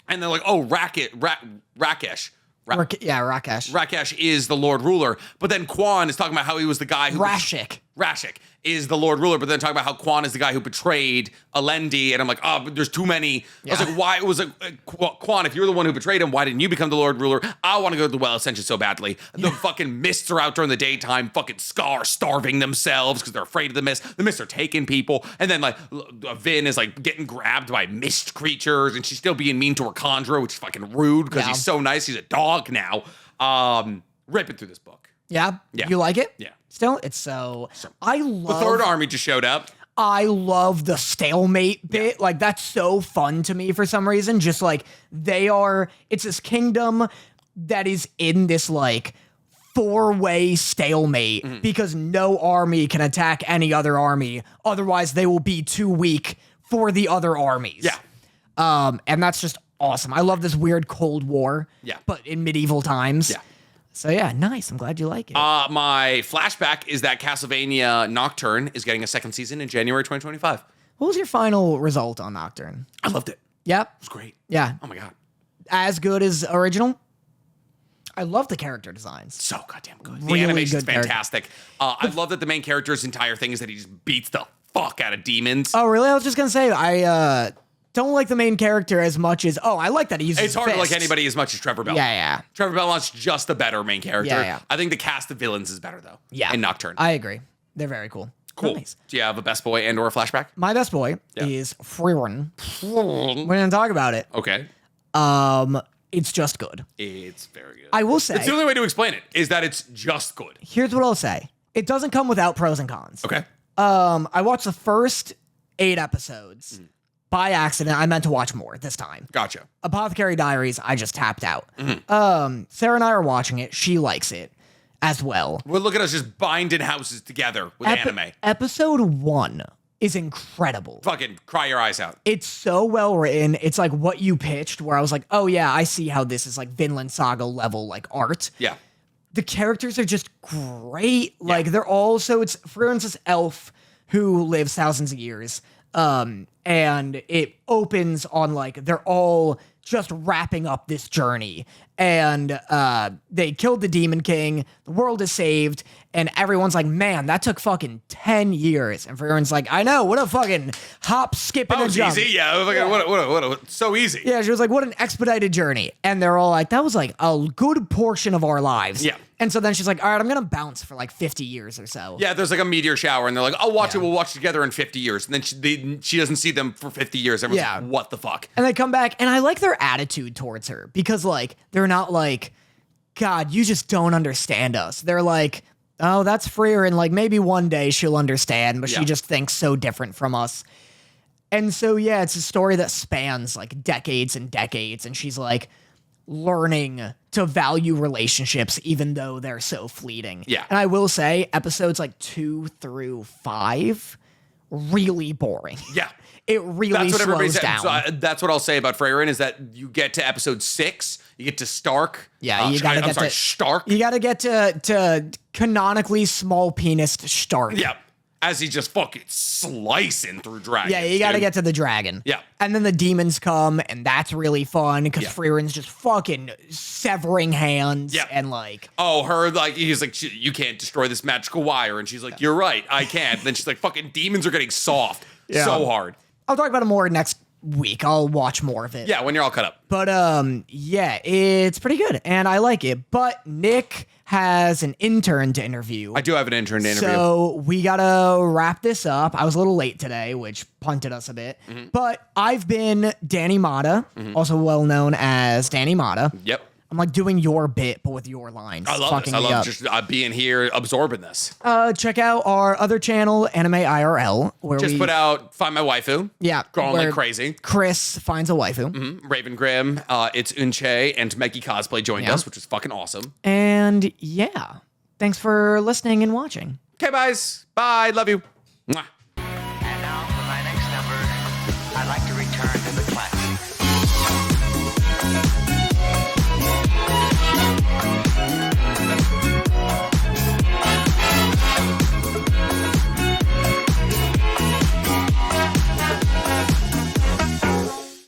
And they're like, oh, Rakesh. Rakesh. Rakesh is the Lord Ruler. But then Quan is talking about how he was the guy who... Rashik is the Lord Ruler, but then talking about how Quan is the guy who betrayed Alendi, and I'm like, but there's too many. I was like, why? It was like, Quan, if you're the one who betrayed him, why didn't you become the Lord Ruler? I want to go to the Well Ascension so badly. The fucking mists are out during the daytime, fucking Scar starving themselves because they're afraid of the mist. The mists are taking people, and then like Vin is like getting grabbed by mist creatures, and she's still being mean to her Khandra, which is fucking rude because he's so nice. He's a dog now. Ripping through this book. Yeah. You like it? Yeah. Still, it's so I love the third army just showed up. I love the stalemate bit. Like that's so fun to me for some reason. Just like it's this kingdom that is in this like 4-way stalemate because no army can attack any other army. Otherwise, they will be too weak for the other armies. Yeah. And that's just awesome. I love this weird Cold War. Yeah. But in medieval times. Yeah. So yeah, nice. I'm glad you like it. My flashback is that Castlevania Nocturne is getting a second season in January 2025. What was your final result on Nocturne? I loved it. Yep. It was great. Yeah. Oh my God. As good as original? I love the character designs. So goddamn good. Really the animation's good fantastic. I love that the main character's entire thing is that he just beats the fuck out of demons. Oh, really? I was just going to say, I don't like the main character as much as, I like that he uses It's hard to fists. like anybody as much as Trevor Belmont. Yeah. Trevor Belmont's just the better main character. Yeah. I think the cast of villains is better, though. Yeah. In Nocturne. I agree. They're very cool. Cool. Nice. Do you have a best boy and or a flashback? My best boy is Frieren. We're going to talk about it. Okay. It's just good. It's very good. I will say. It's the only way to explain it, is that it's just good. Here's what I'll say. It doesn't come without pros and cons. Okay. I watched the first 8 episodes. By accident. I meant to watch more this time. Gotcha. Apothecary Diaries, I just tapped out. Sarah and I are watching it. She likes it as well. Well, look at us just binding houses together with anime. Episode 1 is incredible. Fucking cry your eyes out. It's so well written. It's like what you pitched, where I was like, oh yeah, I see how this is like Vinland Saga level like art. Yeah. The characters are just great. Like they're all, so it's Frieren's this elf who lives thousands of years. And it opens on like they're all just wrapping up this journey, and they killed the Demon King. The world is saved, and everyone's like, "Man, that took fucking 10 years." And Frieren's like, "I know, what a fucking hop, skip, and That a was jump." easy. Yeah. What so easy. Yeah, she was like, "What an expedited journey," and they're all like, "That was like a good portion of our lives." Yeah. And so then she's like, all right, I'm going to bounce for like 50 years or so. Yeah, there's like a meteor shower, and they're like, I'll watch it. We'll watch it together in 50 years. And then she doesn't see them for 50 years. Everyone's like, what the fuck? And they come back, and I like their attitude towards her because, like, they're not like, God, you just don't understand us. They're like, oh, that's Frieren. Like, maybe one day she'll understand, but she just thinks so different from us. And so, yeah, it's a story that spans like decades and decades, and she's like learning to value relationships even though they're so fleeting. Yeah. And I will say episodes like 2 through 5 really boring. Yeah. It really slows down. So that's what I'll say about Frieren is that you get to episode 6, you get to Stark. Yeah, you gotta get to Stark. You gotta get to canonically small penised Stark. Yeah. As he's just fucking slicing through dragons. Yeah, you gotta get to the dragon. Yeah. And then the demons come, and that's really fun because Frieren's just fucking severing hands and like. Oh, he's like, you can't destroy this magical wire. And she's like, you're right, I can't. And then she's like, fucking demons are getting soft so hard. I'll talk about it more next week. I'll watch more of it. Yeah, when you're all cut up. But yeah, it's pretty good, and I like it. But Nick has an intern to interview. I do have an intern to interview. So we gotta wrap this up. I was a little late today, which punted us a bit. But I've been Danny Motta, also well known as Danny Motta. Yep. I'm like doing your bit, but with your lines. I love this. I love just being here, absorbing this. Check out our other channel, AnimeIRL, where Just we put out Find My Waifu. Yeah. Growing like crazy. Chris finds a waifu. Raven Grimm, it's Unche, and Meggy Cosplay joined us, which is fucking awesome. And yeah, thanks for listening and watching. Okay, guys. Bye. Love you. Mwah. And now for my next number, I'd like to return to the classics.